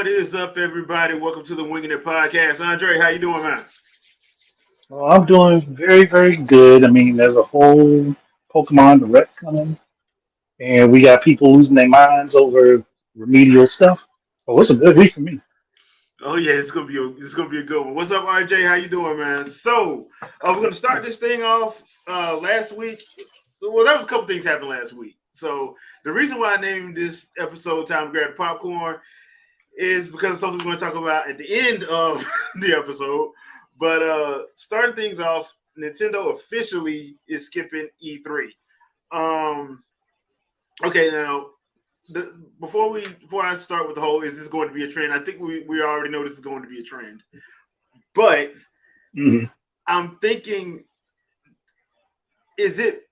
What is up, everybody? Welcome to the Wingin podcast. Andre, how you doing, man? Well, I'm doing very, very good. I mean, there's a whole Pokemon Direct coming, and we got people losing their minds over remedial stuff. But it's a good week for me. Oh yeah, it's gonna be a good one. What's up, RJ? How you doing, man? So we're gonna start this thing off. Last week, well, that was a couple things happened last week. So the reason why I named this episode "Time to Grab the Popcorn" is because of something we're gonna talk about at the end of the episode. But starting things off, Nintendo officially is skipping E3. Um, okay, now before I start with the whole is this going to be a trend? I think we already know this is going to be a trend. But Hmm. I'm thinking, is it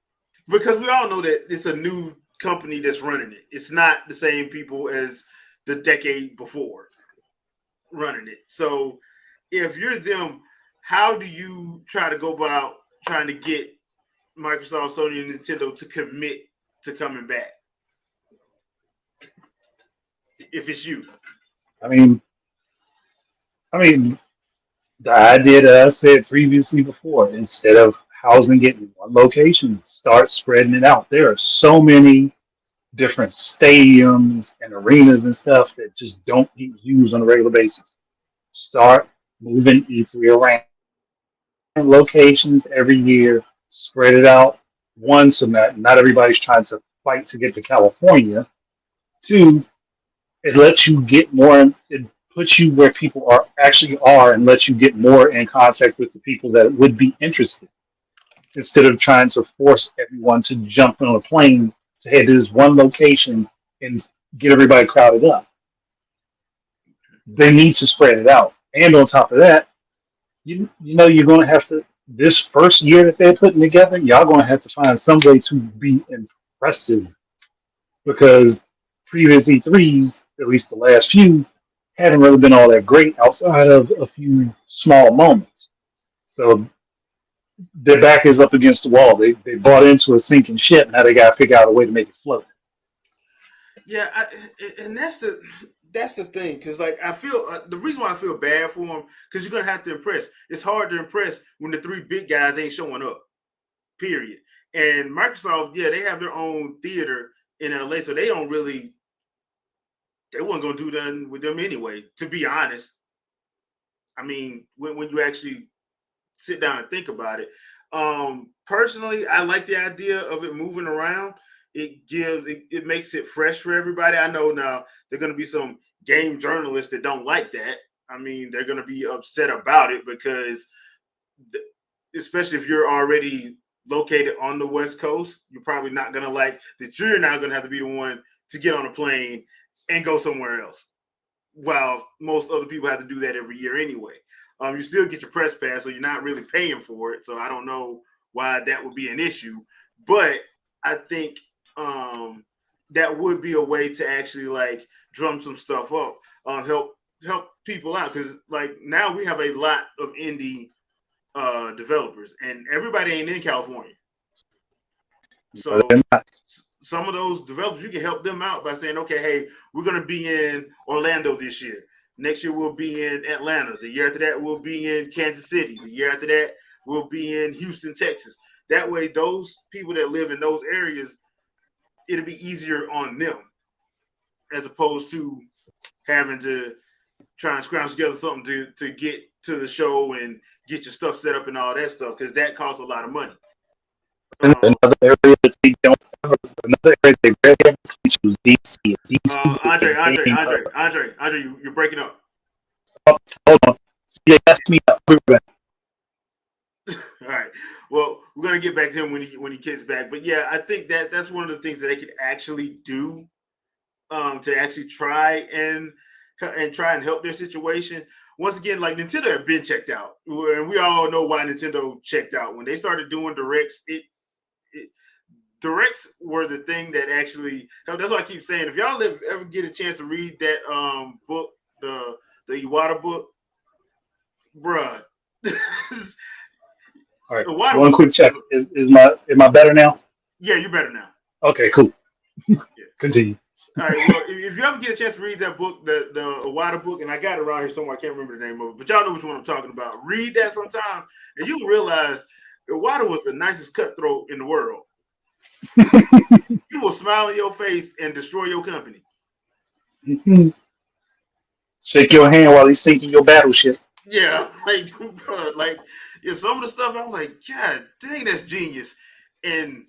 because we all know that it's a new company that's running it. It's not the same people as the decade before running it. So if you're them, how do you try to go about trying to get Microsoft, Sony, and Nintendo to commit to coming back? If it's you, I mean, I mean, the idea that I said previously before, instead of housing it in one location, start spreading it out. There are so many different stadiums and arenas and stuff that just don't get used on a regular basis. Start moving E3 around locations every year, spread it out. One, so not everybody's trying to fight to get to California. Two, it lets you get more. It puts you where people are actually are, and lets you get more in contact with the people that would be interested, instead of trying to force everyone to jump on a plane to head to this one location and get everybody crowded up. They need to spread it out, and on top of that, you know you're going to have to this first year that they're putting together, y'all going to have to find some way to be impressive, because previous E3s, at least the last few, haven't really been all that great outside of a few small moments. So their back is up against the wall. They bought into a sinking ship. Now they got to figure out a way to make it float. yeah, and that's the thing because like I feel the reason why I feel bad for them because you're gonna have to impress. It's hard to impress when the three big guys ain't showing up. Period. And Microsoft, yeah, they have their own theater in LA, so they weren't gonna do nothing with them anyway. To be honest, I mean, when you actually sit down and think about it. Personally, I like the idea of it moving around. It makes it fresh for everybody. I know now there are going to be some game journalists that don't like that. I mean, they're going to be upset about it because, especially if you're already located on the West Coast, you're probably not going to like that. You're now going to have to be the one to get on a plane and go somewhere else. While most other people have to do that every year anyway. You still get your press pass, so you're not really paying for it. So I don't know why that would be an issue, but I think that would be a way to actually like drum some stuff up, help people out because like now we have a lot of indie developers, and everybody ain't in California. No, they're So not. some of those developers, you can help them out by saying, okay, hey, we're going to be in Orlando this year. Next year, we'll be in Atlanta. The year after that, we'll be in Kansas City. The year after that, we'll be in Houston, Texas. That way, those people that live in those areas, it'll be easier on them as opposed to having to try and scrounge together something to get to the show and get your stuff set up and all that stuff because that costs a lot of money. Um, Another area that they don't have, another area they rarely ever teach is DC. DC is the game hub. Andre, you're breaking up. Oh, hold on. CJ, that's me up. All right. Well, we're gonna get back to him when he gets back. But yeah, I think that's one of the things that they could actually do to actually try and try and help their situation. Once again, like Nintendo have been checked out, and we all know why Nintendo checked out when they started doing directs. It directs were the thing that actually. That's why I keep saying if y'all ever get a chance to read that book, the Iwata book, bruh. All right. Iwata One was quick check. Is my am I better now? yeah, you're better now. Okay, cool. Yeah. Continue. All right. Well, if you ever get a chance to read that book, the Iwata book, and I got it around here somewhere, I can't remember the name of it, but y'all know which one I'm talking about. Read that sometime, and you'll realize Iwata was the nicest cutthroat in the world. He will smile in your face and destroy your company. Shake your hand while he's sinking your battleship. Yeah, like, bro, like, yeah, some of the stuff I'm like, God dang, that's genius. And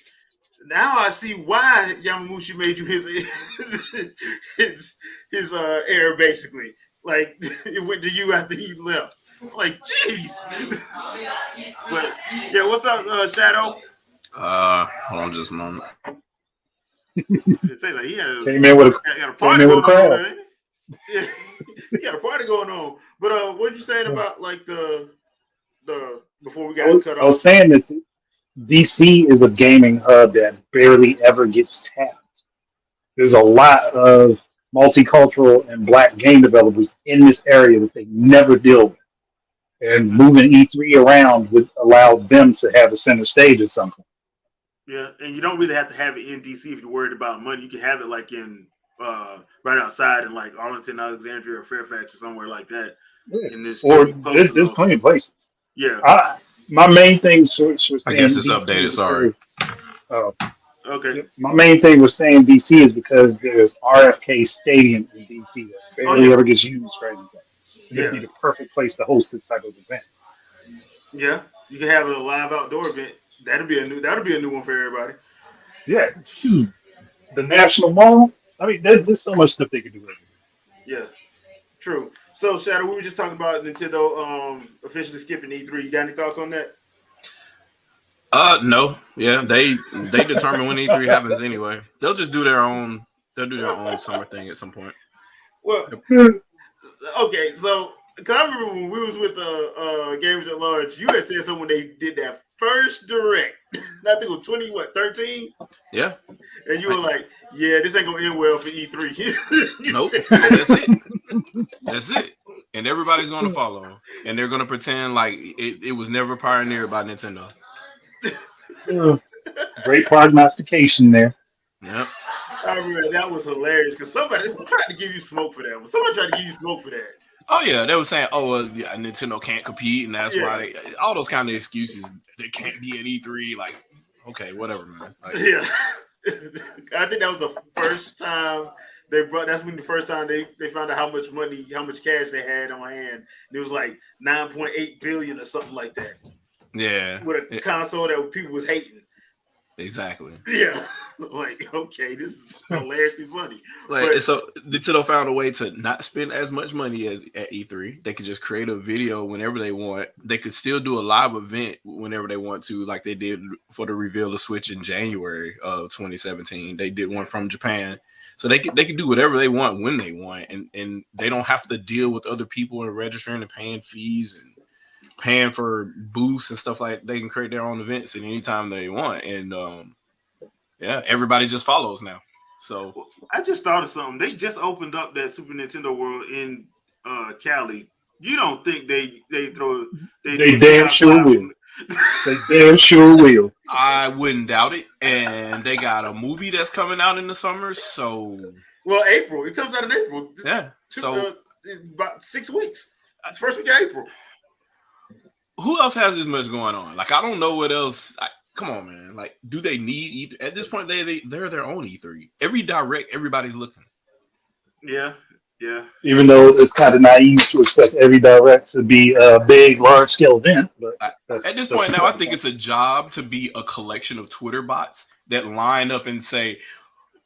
now I see why Yamamushi made you his heir, basically. Like, it went to you after he left. Like, jeez. But yeah, what's up, Shadow? Hold on just a moment. Say like he had Came in with got a came party in with a going on over crowd. there, ain't he? Yeah, he got a party going on. But what you saying about like the before we got cut I was off? saying that DC is a gaming hub that barely ever gets tapped. There's a lot of multicultural and black game developers in this area that they never deal with. And moving E3 around would allow them to have a center stage or something. Yeah, and you don't really have to have it in DC if you're worried about money. You can have it like in right outside in like Arlington, Alexandria, or Fairfax, or somewhere like that, Yeah. and it's still Or be close there's enough. plenty of places. Yeah. My main thing for I guess saying it's DC updated. is Sorry. because uh, Okay. my main thing with saying DC is because there's RFK Stadium in DC that Oh barely yeah. ever gets used for anything. And it'd Yeah. be the perfect place to host this type of event. Yeah. You can have a live outdoor event. That'll be a new one for everybody. Yeah, shoot. The National Mall. I mean, there's so much stuff they could do over Yeah. True. So Shadow, we were just talking about Nintendo officially skipping E3. You got any thoughts on that? No. Yeah, they determine when E3 happens anyway. They'll just do their own. They'll do their own summer thing at some point. Well, there. okay, so cause I remember when we was with Gamers at Large, you had said something when they did that first direct. I think it was 13, Yeah. and you were like, "Yeah, this ain't gonna end well for E3." Nope. That's it. That's it. And everybody's going to follow, and they're going to pretend like it was never pioneered by Nintendo. Great prognostication there. Yep. I remember that was hilarious because somebody tried to give you smoke for that one. Somebody tried to give you smoke for that. Oh yeah, they were saying, "Oh, well, yeah, Nintendo can't compete, and that's why Yeah, they all those kind of excuses. They can't be at E3. Like, okay, whatever, man. Like, yeah. I think that was the first time they brought. That's when the first time they found out how much money, how much cash they had on hand. And it was like 9.8 billion or something like that. yeah, With a console that people was hating. exactly. Yeah, like okay, this is hilariously funny. Like, But so Nintendo found a way to not spend as much money as at E3. They could just create a video whenever they want. They could still do a live event whenever they want to, like they did for the reveal of Switch in January of 2017. They did one from Japan. So they could do whatever they want when they want, and they don't have to deal with other people and registering and paying fees and paying for booths and stuff like that. They can create their own events at any time they want. And yeah, everybody just follows now. So I just thought of something. They just opened up that Super Nintendo World in Cali. You don't think they throw they do They a damn neon sure slide will. They damn sure will. I wouldn't doubt it. And they got a movie that's coming out in the summer. So Well, April. It comes out in April. yeah. So About 6 weeks. It's first week of April. who else has this much going on? Like, I don't know what else. Come on, man. Like, do they need E3? At this point, they're their own E3. Every direct, everybody's looking. Yeah, yeah. Even though it's kind of naive to expect every direct to be a big, large scale event, but At this that's point now, I beside the think point. it's a job to be a collection of Twitter bots that line up and say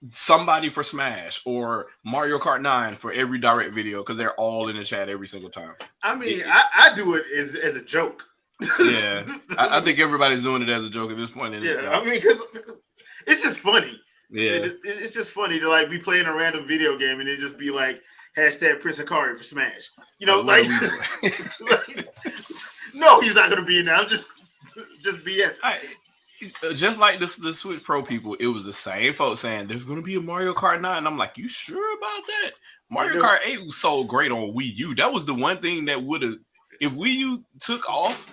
somebody for Smash or Mario Kart 9 for every direct video because they're all in the chat every single time. I mean, I do it as a joke. Yeah, I think everybody's doing it as a joke at this point. Yeah, I mean, because it's just funny. Yeah, It's just funny to like be playing a random video game and it just be like hashtag Prince Akari for Smash. You know, what like, are we doing? like no, he's not gonna be in there. I'm just BS. Just like the Switch Pro people, it was the same folks saying there's going to be a Mario Kart 9. And I'm like, you sure about that? Mario Kart 8 was so great on Wii U. That was the one thing that would have, if Wii U took off,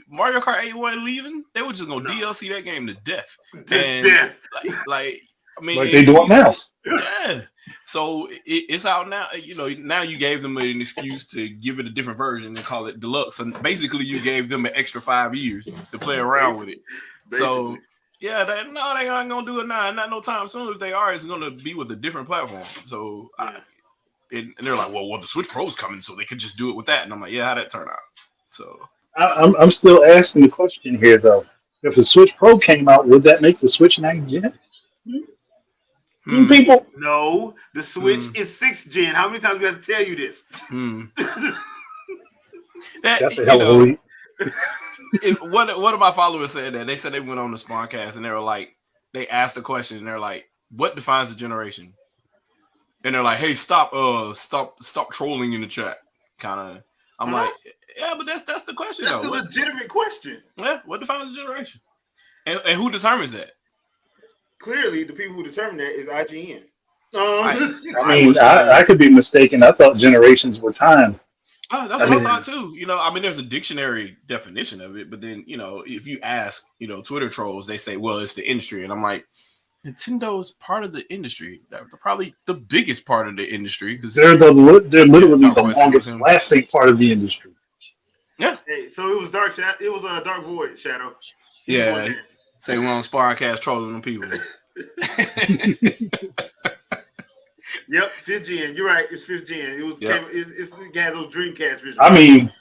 Mario Kart 8 wasn't leaving. They were just going to DLC that game to death. Death. Like, I mean, Like they do it now. Yeah. So it's out now. You know, now you gave them an excuse to give it a different version and call it deluxe. And basically, you gave them an extra 5 years to play around with it. So yeah, they ain't gonna do it now. Not no time soon. If they are, it's gonna be with a different platform. So and they're like, well, the Switch Pro's coming, so they could just do it with that. And I'm like, yeah, how'd that turn out? So I'm still asking the question here though. If the Switch Pro came out, would that make the Switch 9th gen? People? No, the Switch is 6th gen. How many times do we have to tell you this? That's a hell of a leap. One of my followers said that. They said they went on the Spawncast and they were like, they asked the question and they're like, what defines a generation? And they're like, hey, stop trolling in the chat. Kind of. I'm like, yeah, but that's the question. That's a legitimate question. Yeah, what defines a generation? And who determines that? Clearly, the people who determine that is IGN. I could be mistaken. I thought generations were time. That's what I thought too. You know, I mean, there's a dictionary definition of it, but then, you know, if you ask, you know, Twitter trolls, they say, well, it's the industry. And I'm like, Nintendo's part of the industry. They're probably the biggest part of the industry because they're literally the longest lasting part of the industry. Yeah. Hey, so it was Dark Shadow. It was a Dark Void Shadow. Yeah. Say we on Spawncast trolling them people. Yep, 5th gen. You're right. It's 5th gen. It was. It had those Dreamcast visuals. I mean,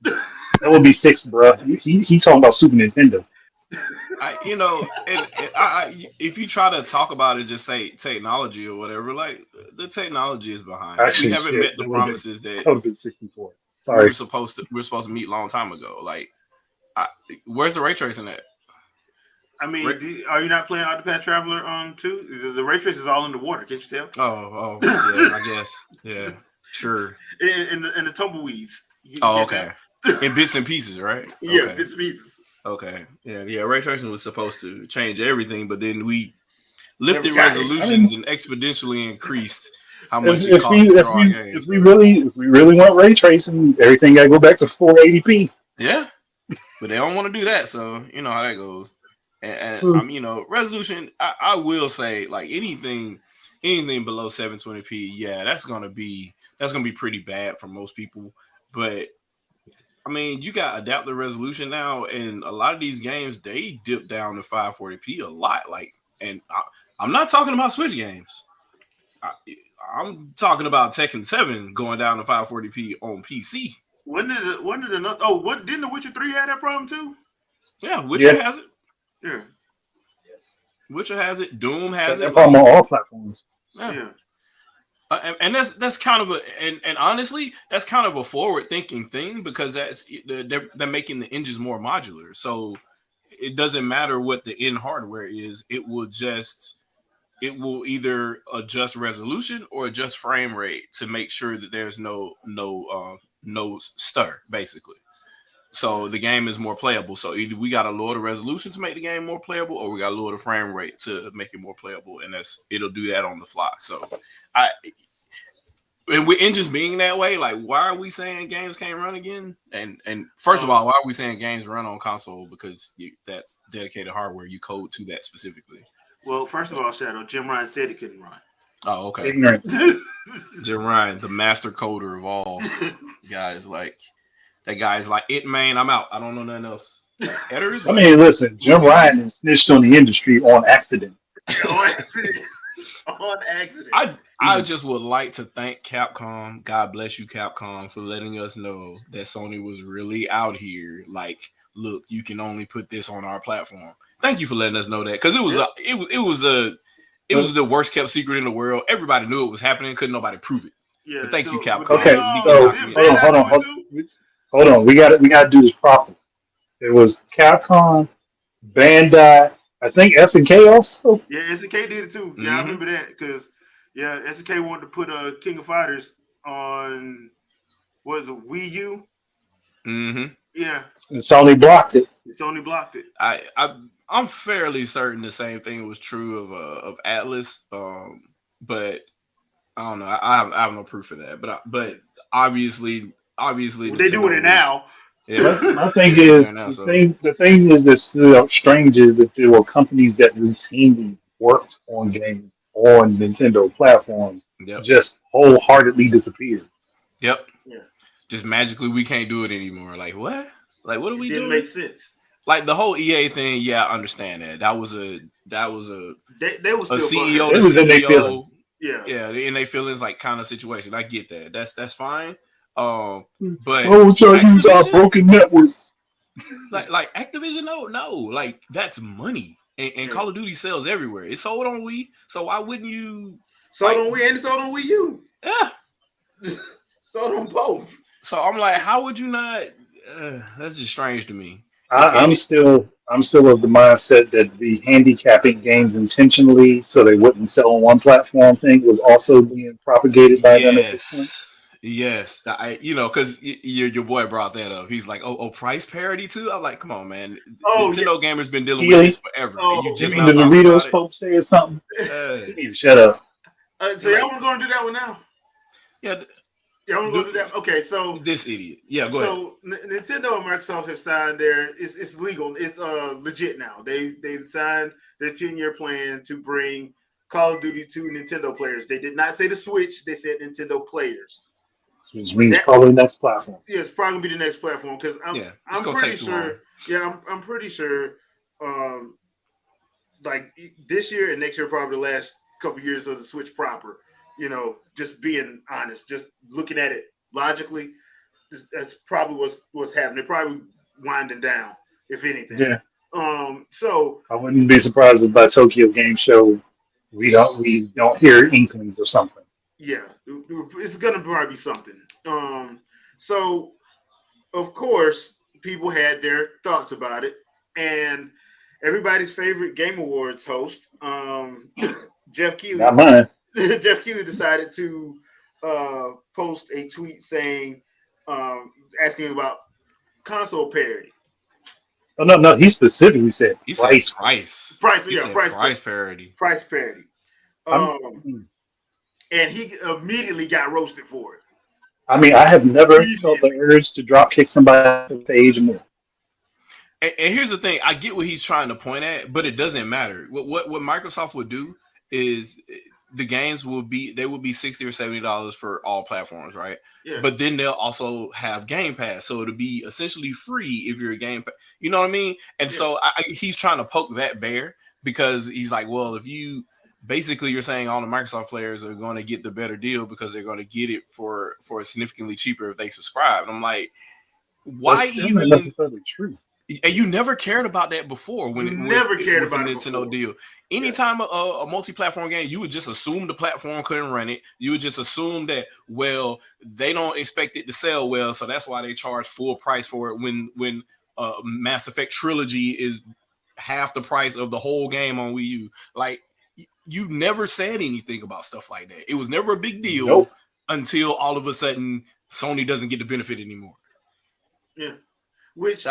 that would be 6th, bro. He talking about Super Nintendo. You know, if you try to talk about it, just say technology or whatever. Like the technology is behind. Actually, we haven't met the promises that would have been 64. Sorry, we're supposed to meet a long time ago. Like, where's the ray tracing at? I mean, are you not playing Octopath Traveler 2? The ray trace is all in the water. Can't you tell? Oh, yeah, I guess. Yeah, sure. In the tumbleweeds. Okay. In bits and pieces, right? Yeah, okay. Bits and pieces. Okay. Yeah. Ray tracing was supposed to change everything, but then we lifted resolutions and exponentially increased how much it costs to draw games. If we really want ray tracing, everything got to go back to 480p. Yeah, but they don't want to do that, so you know how that goes. And you know, resolution. I will say, like anything below 720p, yeah, that's gonna be pretty bad for most people. But I mean, you got adaptive resolution now, and a lot of these games they dip down to 540p a lot. Like, and I'm not talking about Switch games. I'm talking about Tekken 7 going down to 540p on PC. Didn't The Witcher 3 have that problem too? Yeah, Witcher has it. Yeah. Witcher has it. Doom has it. Problem on all platforms. Yeah. And that's kind of and honestly, that's kind of a forward-thinking thing because they're making the engines more modular. So it doesn't matter what the end hardware is. It will either adjust resolution or adjust frame rate to make sure that there's no stutter, basically. So the game is more playable. So either we got to lower the resolution to make the game more playable, or we got to lower the frame rate to make it more playable, and it'll do that on the fly. So, and with engines being that way, like why are we saying games can't run again? And first of all, why are we saying games run on console? Because that's dedicated hardware. You code to that specifically. Well, first of all, Shadow, Jim Ryan said it couldn't run. Oh, okay. Ignorance. Jim Ryan, the master coder of all guys, like. That guy's like, man, I'm out. I don't know nothing else. I mean, listen, Jim Ryan is snitched on the industry on accident. On accident. I just would like to thank Capcom. God bless you, Capcom, for letting us know that Sony was really out here. Like, look, you can only put this on our platform. Thank you for letting us know that because it was the worst kept secret in the world. Everybody knew it was happening. Couldn't nobody prove it. Yeah. But thank you, Capcom. Okay, so hold on. We got to do this properly. It was Capcom, Bandai, I think SNK also. Yeah, SNK did it too. Yeah, I remember that because SNK wanted to put King of Fighters on Wii U. Mm-hmm. Yeah, and Sony blocked it. I'm fairly certain the same thing was true of Atlas, but I don't know. I have no proof of that, but obviously, they're doing it now. Yeah. My thing is the thing is that's strange is that there were companies that routinely worked on games on Nintendo platforms Yep. just wholeheartedly disappeared. Yep. Yeah, Just magically we can't do it anymore. Like what? Like what are it we didn't doing? make sense. Like the whole EA thing, yeah, I understand that. That was They were a still CEO butthurt. to It was in their CEO. feelings. Yeah, Yeah, in their feelings like kind of situation. I get that. That's fine. But Oh, try to use our Activision, broken networks. like Activision, no, like that's money. And yeah. Call of Duty sells everywhere. It's sold on Wii, so why wouldn't you Sold like? on Wii and it's sold on Wii U. Yeah. Sold on both. So I'm like, how would you not? That's just strange to me. I'm And still of the mindset that the handicapping games intentionally so they wouldn't sell on one platform thing was also being propagated by them at this point. yes, because your boy brought that up. He's like, oh, price parity too. I'm like, come on, man. Oh yeah. Nintendo gamers been dealing with Keely, this forever, and you Oh you just mean now the yeah. talking Doritos about it. folks saying something? Uh, You need to shut up. So like, y'all want to go and do that one now? yeah, Y'all want to go do that? Okay, this idiot. Yeah, go ahead. so Nintendo and Microsoft have signed their. It's legal. It's legit now. They've signed their 10-year plan to bring Call of Duty to Nintendo players. They did not say the Switch. They said Nintendo players. Which means That probably next platform. yeah, it's probably gonna be the next platform because Yeah, it's I'm gonna pretty take too long. sure. Yeah, I'm pretty sure. Um, like this year and next year, probably the last couple years of the Switch proper. Just being honest, just looking at it logically, that's probably what's happening. They're probably winding down, if anything. Yeah, So I wouldn't be surprised if by Tokyo Game Show we don't hear inklings or something. yeah, it's gonna probably be something. So of course, people had their thoughts about it, and everybody's favorite Game Awards host, Jeff Not Keighley, mine. Jeff Keighley decided to post a tweet saying, asking about console parity. Oh no, he specifically said He said price. price. Price, He yeah, said price parity. price parity. I'm, Um, and he immediately got roasted for it. I mean, I have never felt the Immediately. urge to drop kick somebody off the stage more. And here's the thing: I get what he's trying to point at, but it doesn't matter. What Microsoft would do is the games will be $60 or $70 for all platforms, right? Yeah. But then they'll also have Game Pass, so it'll be essentially free if you're a Game Pass. You know what I mean? And Yeah. so he's trying to poke that bear because he's like, well, if you basically you're saying all the Microsoft players are going to get the better deal because they're going to get it for significantly cheaper if they subscribe. And I'm like, That's why still not even? necessarily true. And you never cared about that before You never cared with a about it Nintendo before. deal. Anytime a multi-platform game, you would just assume the platform couldn't run it. You would just assume that, well, they don't expect it to sell well, so that's why they charge full price for it when Mass Effect Trilogy is half the price of the whole game on Wii U. Like, you never said anything about stuff like that. It was never a big deal Nope. until all of a sudden Sony doesn't get the benefit anymore. Yeah. Which,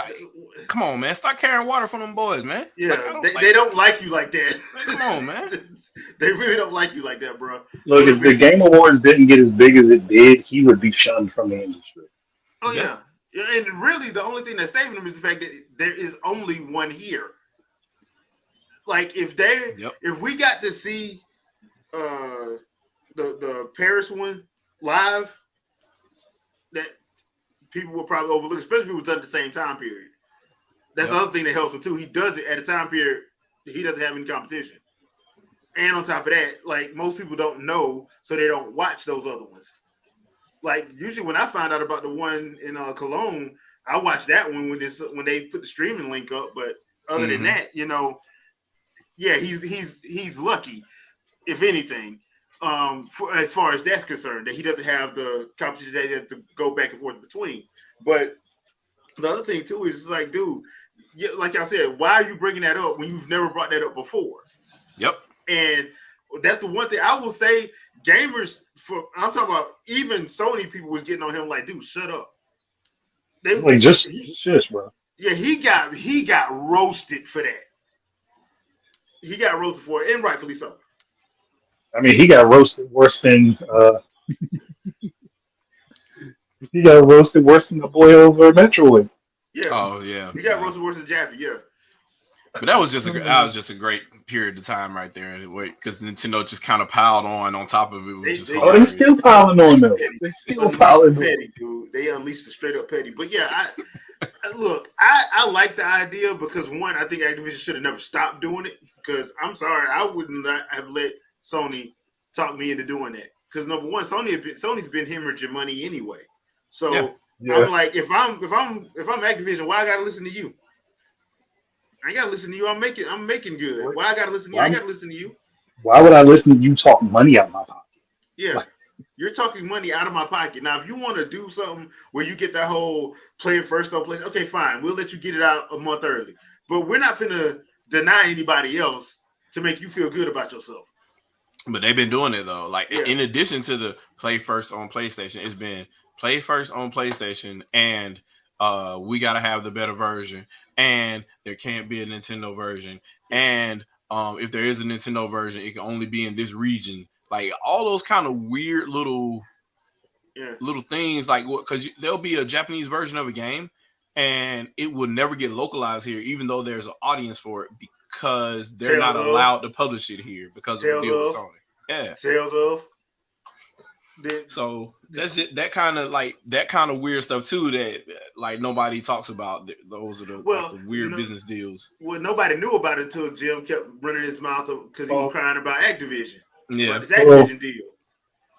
come on, man, stop carrying water from them boys, man. yeah, Like, they don't like you like that. Man, come on, man. They really don't like you like that, bro. Look, if the Game Awards didn't get as big as it did, he would be shunned from the industry. Oh yeah, and really the only thing that's saving him is the fact that there is only one here. Like if we got to see the Paris one live, that people will probably overlook, especially if it was done at the same time period. That's the other thing that helps him too. He does it at a time period he doesn't have any competition. And on top of that, like most people don't know, so they don't watch those other ones. Like usually when I find out about the one in Cologne, I watch that one when they put the streaming link up. But other than that, yeah, he's lucky, if anything, as far as that's concerned, that he doesn't have the competition that he has to go back and forth between. But the other thing too is like, dude, like I said, why are you bringing that up when you've never brought that up before? Yep. And that's the one thing I will say. Gamers, I'm talking about, even Sony people was getting on him like, dude, shut up. Just shush, bro. Yeah, he got roasted for that. He got roasted for it, and rightfully so. I mean, he got roasted worse than the boy over Metroid. Yeah. Oh yeah. He got roasted worse than Jaffe. Yeah. But that was just a great period of time right there, because Nintendo just kind of piled on top of it, which is Oh, they hilarious. still piling on though. Petty. They They still unleashed the piling on. petty, dude. They unleashed the straight up petty. But yeah, look, I like the idea because one, I think Activision should have never stopped doing it. Because I'm sorry, I would not have let Sony talk me into doing that. Because number one, Sony's been hemorrhaging money anyway. Yeah, So Yeah. I'm like, if I'm Activision, why I gotta listen to you? I ain't gotta listen to you. I'm making good. Why I gotta listen to you? I ain't Why, gotta listen to you. why would I listen to you talk money out my pocket? Yeah. Like, You're talking money out of my pocket. Now, if you want to do something where you get that whole play it first on place, okay, fine. We'll let you get it out a month early. But we're not finna deny anybody else to make you feel good about yourself. but they've been doing it though. Like Yeah. in addition to the play first on PlayStation, it's been play first on PlayStation, and we gotta have the better version, and there can't be a Nintendo version, Yeah. and if there is a Nintendo version, it can only be in this region. Like all those kind of weird Yeah. little things, like what, because there'll be a Japanese version of a game, and it will never get localized here, even though there's an audience for it, because they're Tales not of, allowed to publish it here because of a tales deal with of, Sony. Yeah. tales of. The, So that's just that kind of weird stuff too that like nobody talks about. Those are the well, weird business deals. well, nobody knew about it until Jim kept running his mouth because he was well, crying about Activision, about Yeah. this well, Activision deal.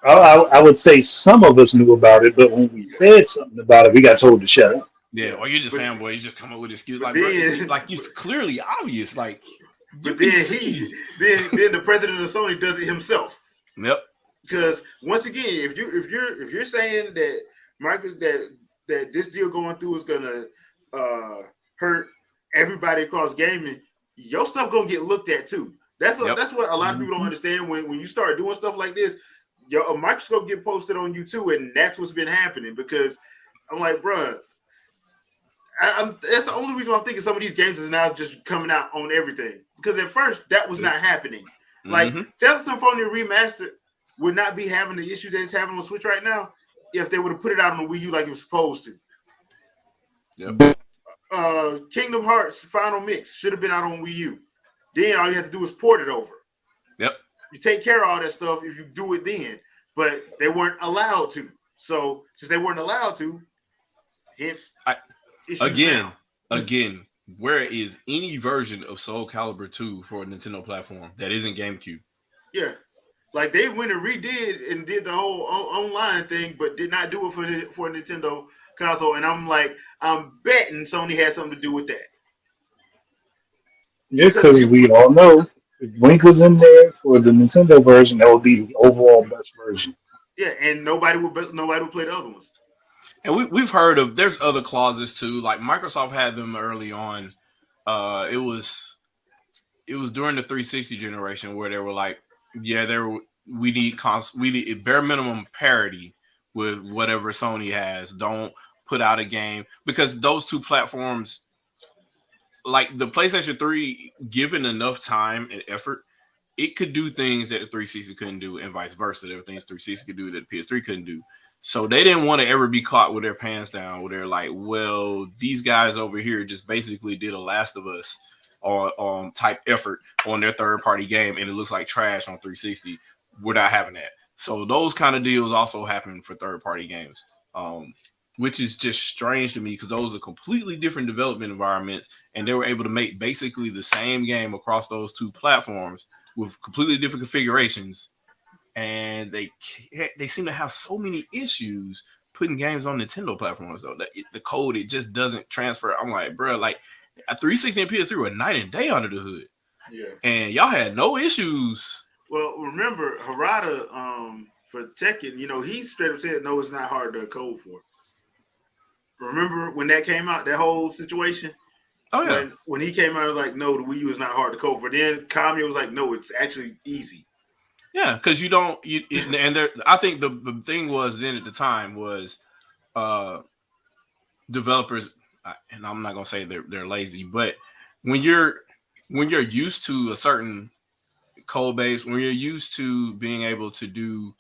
I would say some of us knew about it, but when we said something about it, we got told to shut up. Yeah. Yeah. Or you're just But fanboy. You just come up with excuse but like, bro, then like it's clearly obvious. Like you but can then see. then the president of Sony does it himself. Yep. Because once again, if you're saying that that this deal going through is gonna hurt everybody across gaming, your stuff gonna get looked at too. Yep. That's what a lot of people don't Mhm. understand when you start doing stuff like this. A microscope get posted on you too, and that's what's been happening. Because I'm like, bruh, that's the only reason why I'm thinking some of these games is now just coming out on everything. Because at first that was not happening. Like Mm-hmm. Tales of Symphonia Remastered would not be having the issue that it's having on Switch right now if they would have put it out on the Wii U like it was supposed to. Yep. Kingdom Hearts Final Mix should have been out on Wii U. Then all you have to do is port it over. Yep. You take care of all that stuff if you do it then, but they weren't allowed to. So since they weren't allowed to, hence I, issues again, now. again, where is any version of Soul Calibur 2 for a Nintendo platform that isn't GameCube? Yeah. Like they went and redid and did the whole online thing, but did not do it for a Nintendo console. And I'm like, I'm betting Sony had something to do with that Yeah, because because we all know if Link was in there for the Nintendo version, that would be the overall best version. yeah, and nobody would play the other ones. And we've heard of there's other clauses too. Like Microsoft had them early on. It was during the 360 generation where they were like, yeah, we need bare minimum parity with whatever Sony has. Don't put out a game because those two platforms, like the PlayStation 3, given enough time and effort, it could do things that the 360 couldn't do, and vice versa. There were things 360 could do that the PS3 couldn't do. So they didn't want to ever be caught with their pants down, where they're like, "Well, these guys over here just basically did a Last of Us on type effort on their third party game, and it looks like trash on 360. We're not having that." So those kind of deals also happen for third party games, which is just strange to me because those are completely different development environments, and they were able to make basically the same game across those two platforms with completely different configurations, and they seem to have so many issues putting games on Nintendo platforms though. That the code, it just doesn't transfer. I'm like, bro, like a 360 and PS3 were night and day under the hood, Yeah. and y'all had no issues. Well, remember Harada for Tekken, he straight up said no, it's not hard to code for. Remember when that came out, that whole situation? Oh yeah, When he came out, like, no, the Wii U is not hard to code for. Then Kami was like, no, it's actually easy. yeah, because you don't. And there, I think the thing was then at the time was uh developers, and I'm not gonna say they're lazy, but when you're used to a certain code base, when you're used to being able to do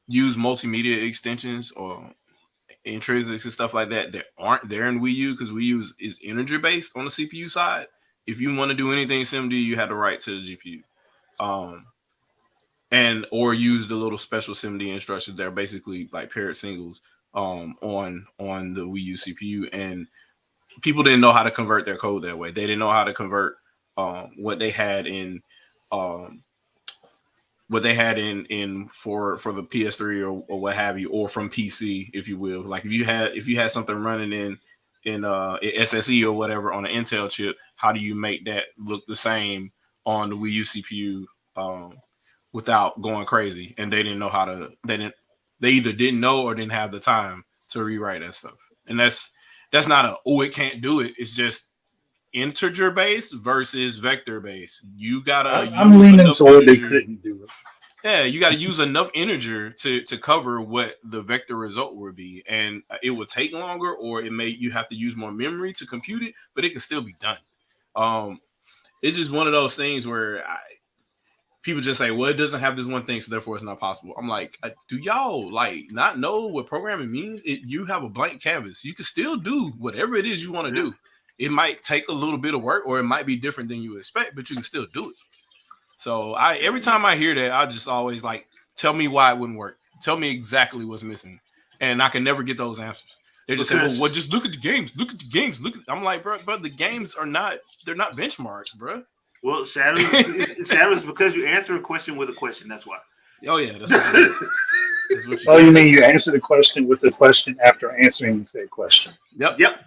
use multimedia extensions or intrinsics and stuff like that that aren't there in Wii U because Wii U is integer based on the CPU side. if you want to do anything SimD, you had to write to the GPU. And or use the little special SIMD instructions that are basically like parent singles on the Wii U CPU, and people didn't know how to convert their code that way. They didn't know how to convert what they had in for the PS3 or what have you, or from PC, if you will. Like if you had something running in SSE or whatever on an Intel chip, how do you make that look the same on the Wii U CPU without going crazy? And they didn't know how to. They either didn't know or didn't have the time to rewrite that stuff. And that's not it can't do it. It's just integer based versus vector based. You gotta. I'm leaning toward they couldn't do it. Yeah, you got to use enough integer to cover what the vector result would be, and it would take longer, or you have to use more memory to compute it, but it can still be done. It's just one of those things where people just say, well, it doesn't have this one thing, so therefore it's not possible. I'm like, do y'all like not know what programming means? You have a blank canvas. You can still do whatever it is you want to do. It might take a little bit of work, or it might be different than you expect, but you can still do it. So every time I hear that, I just always like, tell me why it wouldn't work. Tell me exactly what's missing. And I can never get those answers. They just say, well, just look at the games. Look at the games. I'm like, bro, the games are they're not benchmarks, bro. Well, Shadows because you answer a question with a question. That's why. Oh, yeah. That's what you mean you answer the question with a question after answering the said question? Yep. Yep.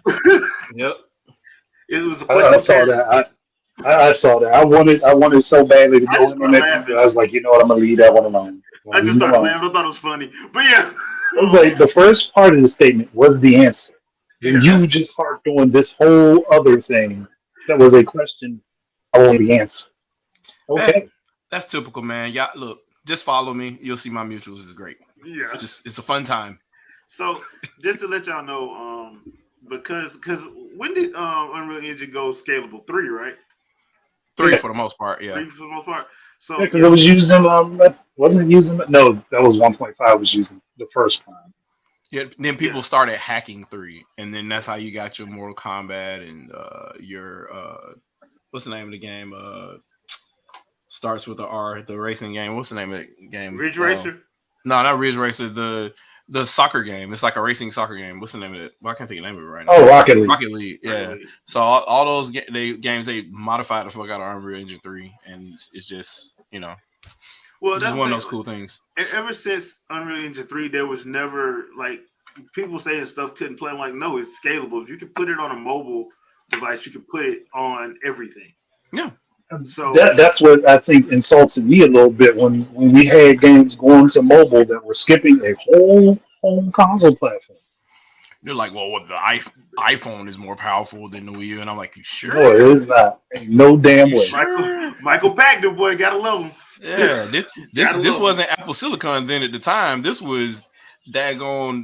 It was a question. I saw that. I saw that. I wanted so badly to go in on that. I was like, you know what? I'm gonna leave that one alone. I just started laughing. I thought it was funny, but yeah. I was like, the first part of the statement was the answer. And you just harped on this whole other thing that was a question. I want the answer. Okay, that's typical, man. Yeah, look, just follow me. You'll see my mutuals is great. Yeah, it's a fun time. So just to let y'all know, because when did Unreal Engine go scalable? 3, right? 3 for the most part, yeah. 3 for the most part. So because it was using wasn't it using? No, that was 1.5 was using the first prime. Yeah, then people started hacking 3, and then that's how you got your Mortal Kombat and your what's the name of the game? Starts with the R, the racing game. What's the name of the game? Ridge Racer? No, not Ridge Racer. The soccer game. It's like a racing soccer game. What's the name of it? Well, I can't think of the name of it right now. Oh, Rocket League. Rocket League, yeah. Rocket League. So all those games, they modified the fuck out of Unreal Engine 3, and it's just, well, that's one of those cool things. Ever since Unreal Engine 3, there was never, like, people saying stuff couldn't play. I'm like, no, it's scalable. If you can put it on a mobile device, you can put it on everything. Yeah. So that's what I think insulted me a little bit when we had games going to mobile that were skipping a whole home console platform. They're like, well, the iPhone is more powerful than the Wii U, and I'm like, you sure? No, it is not. No damn way. Sure? Michael Pachter, boy, gotta love him. Yeah, this wasn't Apple Silicon then at the time. This was daggone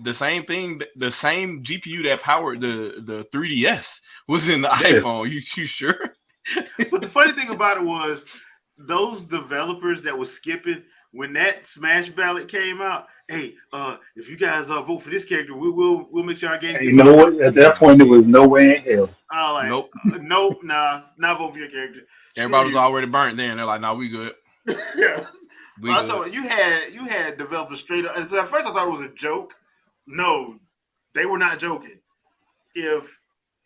the same thing, the same GPU that powered the 3DS was in the iPhone. You sure? But the funny thing about it was those developers that was skipping when that Smash ballot came out. Hey, if you guys vote for this character, we'll make sure our game. Hey, you know what? At that point, there was no way in hell. Nope, not vote for your character. Everybody was already burnt. Then they're like, "No, we good." Yeah, I told you had developers straight up. At first, I thought it was a joke. No, they were not joking. If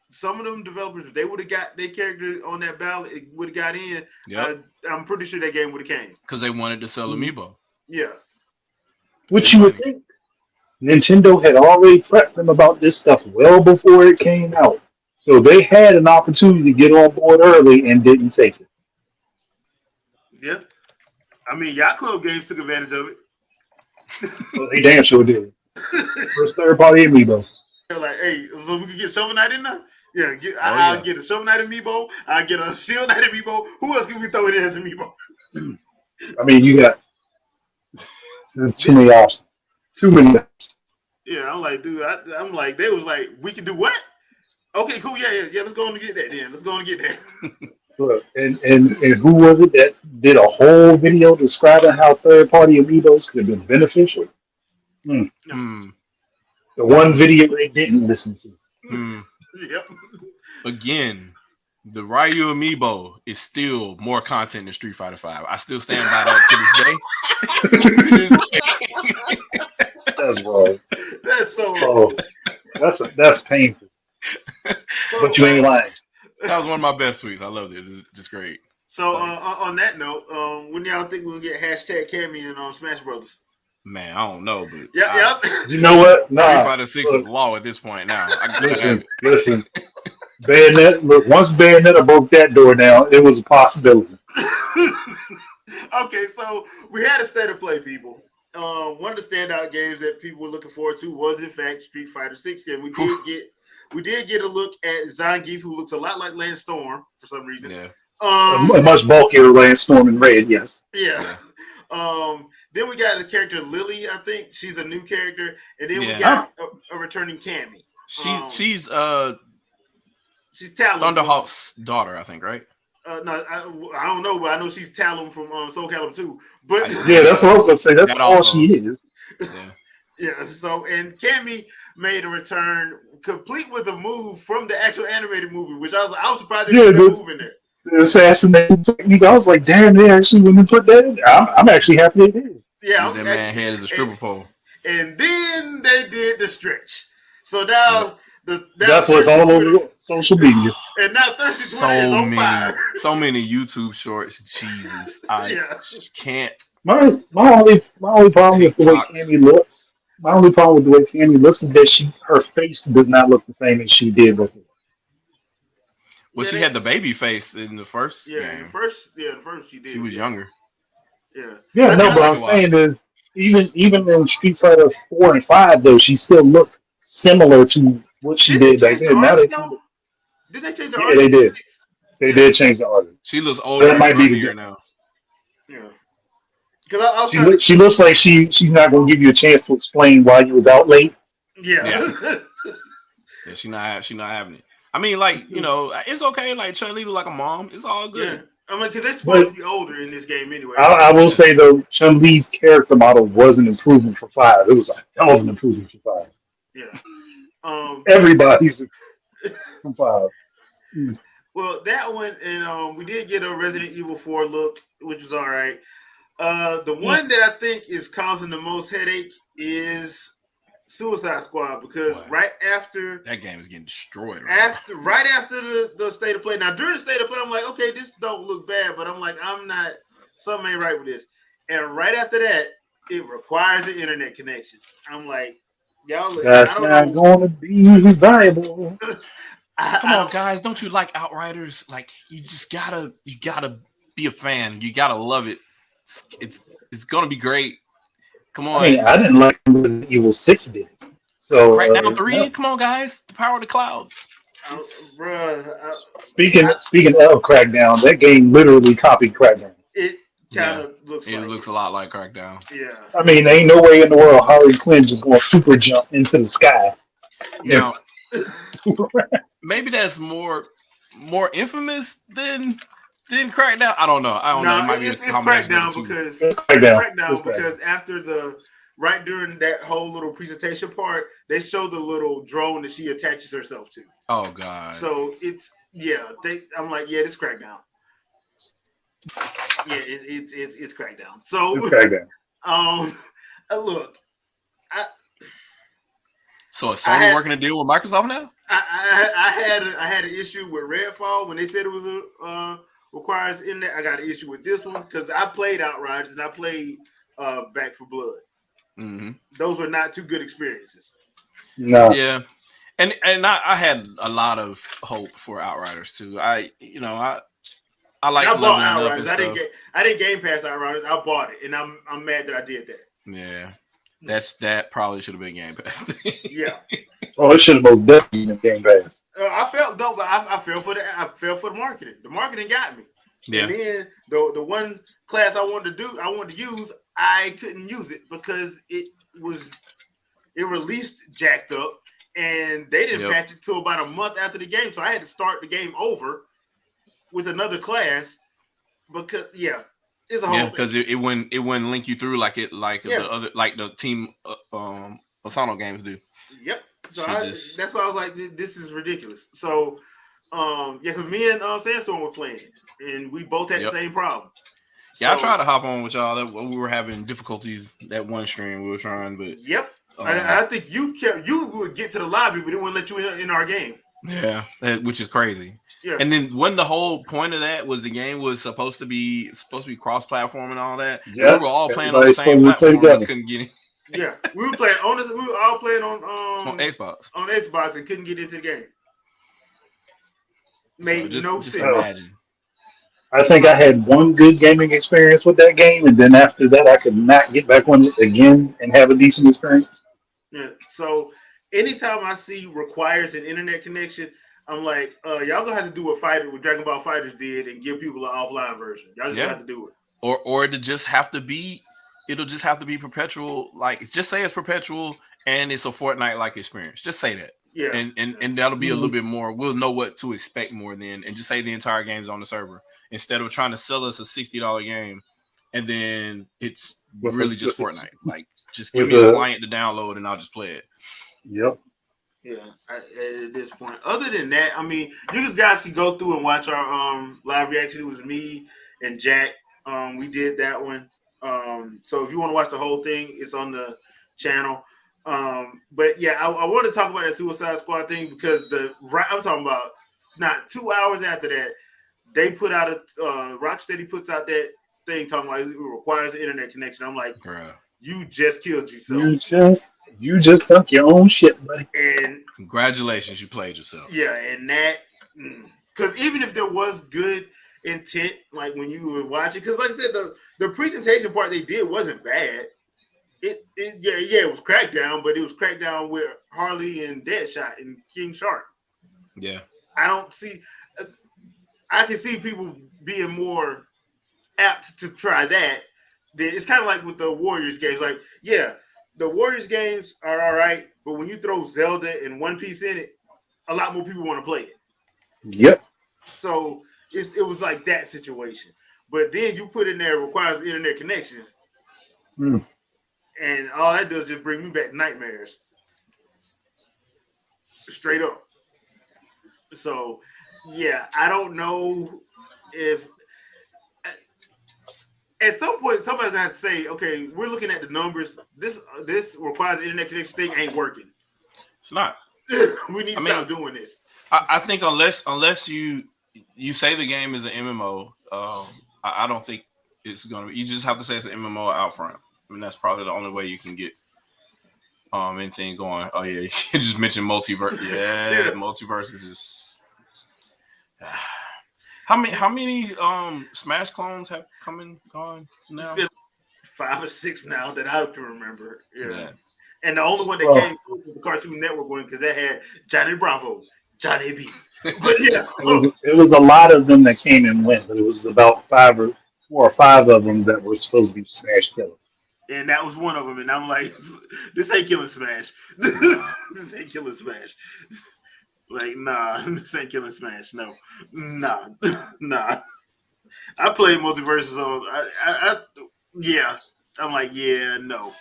some of them developers, if they would have got their character on that ballot, it would have got in. Yep. I'm pretty sure that game would have came because they wanted to sell Amiibo. Yeah, which you would think Nintendo had already prepped them about this stuff well before it came out, so they had an opportunity to get on board early and didn't take it. Yeah, I mean, Yacht Club games took advantage of it. Well, they damn sure did. First third-party Amiibo. They're like, hey, so we can get Shovel Knight in there? Yeah, I'll get a Shovel Knight Amiibo. I'll get a Shield Knight Amiibo. Who else can we throw in as Amiibo? I mean, there's too many options. Too many options. Yeah, I'm like, dude, I'm like, they was like, we can do what? Okay, cool, yeah, let's go on and get that then. Let's go on and get that. Look, and who was it that did a whole video describing how third-party Amiibos could have been beneficial? The one video they didn't listen to. Yep. Again, The Ryu amiibo is still more content than Street Fighter 5. I still stand by that to this day. To this day. That's wrong. That's so Oh, that's painful. But you ain't lying. That was one of my best tweets. I loved it. It was just great. So on that note, when y'all think we'll get hashtag Cammy in Smash Brothers? Man, I don't know, but Yeah. You know what? Nah, Street Fighter 6 is law at this point now. Listen. Bayonetta. Look, once Bayonetta broke that door down, it was a possibility. Okay, so we had a state of play, people. One of the standout games that people were looking forward to was, in fact, Street Fighter 6, and we did get a look at Zangief, who looks a lot like Lance Storm for some reason. Yeah. A much bulkier Lance Storm in red, yes. Yeah. Then we got the character Lily, I think. She's a new character. And then we got a returning Cammy. She's Talon. Thunderhawk's daughter, I think, right? No, I don't know, but I know she's Talon from Soul Calibur 2. But yeah, that's what I was gonna say. That's all she is. Yeah. So, and Cammy made a return, complete with a move from the actual animated movie, which I was surprised they put that move in there. The assassination technique. I was like, damn, they actually wouldn't put that in there. I'm actually happy they did. Yeah, that man head as a stripper pole. And then they did the stretch. So now that's what's all over social media. And now Thirsty 20 is on fire. So many YouTube shorts. Jesus, I just can't. My only problem with the way Cammy looks. My only problem with the way Cammy looks is that her face does not look the same as she did before. Well, she had the baby face in the first game. The first she did. She was younger. Yeah. Yeah, no, but I'm saying is even in Street Fighter 4 and 5 though, she still looked similar to what she did back then. Now did they change the art? Yeah, they did. They did change the art. She looks older. That might be the now. Yeah. Because she looks like she's not going to give you a chance to explain why you was out late. Yeah. Yeah, she not having it. I mean, like, it's okay. Like, Chun-Li look like a mom. It's all good. Yeah. I mean, because they're supposed to be older in this game anyway. I will say, though, Chun-Li's character model was an improvement for 5. It was a hell of an improvement for 5. Yeah. Everybody's from 5. Well, that one, and we did get a Resident Evil 4 look, which was all right. The one that I think is causing the most headache is Suicide Squad, because right after that game is getting destroyed. Right after the state of play. Now during the state of play, I'm like, okay, this don't look bad, but I'm like, something ain't right with this. And right after that, it requires an internet connection. I'm like, y'all, that's not going to be viable. Come on, guys, don't you like Outriders? Like, you gotta be a fan. You gotta love it. It's gonna be great. Come on. I mean, I didn't like Resident Evil 6 did. So Crackdown 3, no. Come on, guys. The power of the cloud. Speaking of Crackdown, that game literally copied Crackdown. It kind of looks like it looks a lot like Crackdown. Yeah. I mean, there ain't no way in the world Harley Quinn just going to super jump into the sky. Now, maybe that's more infamous than Crackdown. I don't know. No, it's Crackdown because after right during that whole little presentation part, they showed the little drone that she attaches herself to. Oh God! So I'm like, this is Crackdown. Yeah, it's Crackdown. So it's Crackdown. Look, so is Sony working a deal with Microsoft now? I had an issue with Redfall when they said it was requires internet. I got an issue with this one because I played Outriders and I played Back 4 Blood. Mm-hmm. Those were not two good experiences. No. Yeah, and I had a lot of hope for Outriders too. I like leveling up and stuff. I didn't Game Pass Outriders. I bought it, and I'm mad that I did that. Yeah, that probably should have been Game Pass. Yeah. Oh, it should have most definitely been Game Pass. I fell for the marketing. The marketing got me. Yeah. And then the one class I wanted to use, I couldn't use it because it released jacked up, and they didn't patch it till about a month after the game. So I had to start the game over with another class because it's a whole thing. Because it wouldn't link you through like the other the team Asano games do. Yep. So that's why I was like, this is ridiculous. So Yeah, because me and Sandstorm were playing it, and we both had the same problem. Yeah, I tried to hop on with y'all. We were having difficulties that one stream we were trying, but yep. I think you would get to the lobby, but it wouldn't let you in our game. Yeah, which is crazy. Yeah. And then when the whole point of that was the game was supposed to be cross-platform and all that. Yeah, we were all playing on the same platform. We couldn't get in. Yeah, we were playing on this. We were all playing on Xbox. On Xbox and couldn't get into the game. Made just sense. Imagine. I think I had one good gaming experience with that game, and then after that, I could not get back on it again and have a decent experience. Yeah. So anytime I see requires an internet connection, I'm like, y'all gonna have to do what Dragon Ball Fighters did and give people an offline version. Y'all just have to do it. Or it'll just have to be perpetual. Like just say it's perpetual and it's a Fortnite like experience. Just say that. Yeah. And that'll be a little bit more. We'll know what to expect more then, and just say the entire game's on the server instead of trying to sell us a $60 game and then it's really just Fortnite. Like just give me a client to download and I'll just play it. Yep. Yeah, at this point. Other than that, I mean, you guys can go through and watch our live reaction. It was me and Jack. We did that one. So if you want to watch the whole thing, it's on the channel. But yeah, I want to talk about that Suicide Squad thing because I'm talking about not 2 hours after that, they put out Rocksteady puts out that thing talking about it requires an internet connection. I'm like, bruh, you just killed yourself. You just sunk your own shit, buddy. And congratulations, you played yourself. Yeah, and that because even if there was good intent, like when you were watching, because like I said, the presentation part they did wasn't bad. It was Crackdown, but it was Crackdown with Harley and Deadshot and King Shark. Yeah, I can see people being more apt to try that. It's kind of like with the Warriors games. Like, yeah, the Warriors games are all right, but when you throw Zelda and One Piece in it, a lot more people want to play it. Yep. So it was like that situation. But then you put in there requires internet connection. And all that does is just bring me back nightmares. Straight up. So, yeah, I don't know if at some point somebody's gonna have to say, okay, we're looking at the numbers. This requires internet connection thing ain't working. It's not. We need to stop doing this. I think unless you say the game is an MMO, I don't think it's gonna be. You just have to say it's an MMO out front. I mean, that's probably the only way you can get anything going. Oh yeah, you just mentioned multiverse. Yeah, multiverses is. How many Smash clones have come and gone now? It's been 5 or 6 now that I can remember. Yeah. And the only one that came was the Cartoon Network one because that had Johnny Bravo, Johnny B. But yeah, it was a lot of them that came and went, but it was about 4 or 5 of them that were supposed to be Smash killers. And that was one of them. And I'm like, this ain't killing Smash. This ain't killing Smash. Like, nah, this ain't killing Smash. No, nah. I played multiverses on. Yeah. I'm like, yeah, no.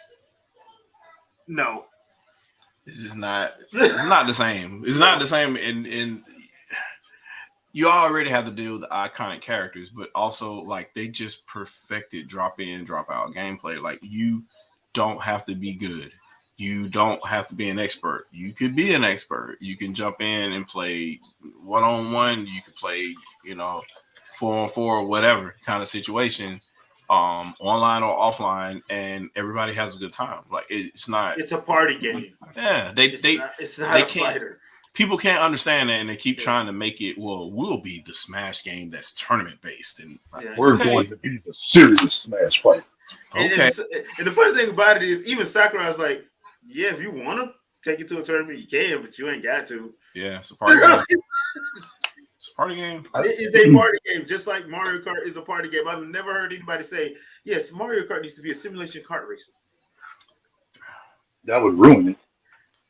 It's just not. It's not the same. It's not the same. And you already have to deal with the iconic characters, but also like they just perfected drop in, drop out gameplay. Like you don't have to be good. You don't have to be an expert. You could be an expert. You can jump in and play 1-on-1. You could play, 4-on-4 or whatever kind of situation, online or offline, and everybody has a good time. Like it's not. It's a party game. Yeah, it's not a fighter. People can't understand that, and they keep trying to make it. Well, we'll be the Smash game that's tournament based, and we're going to be the serious Smash fight. Okay. And the funny thing about it is, even Sakurai's like, yeah, if you want to take it to a tournament, you can, but you ain't got to. Yeah, it's a party game. It's a party game. It is a party game, just like Mario Kart is a party game. I've never heard anybody say, yes, Mario Kart needs to be a simulation kart racer. That would ruin it.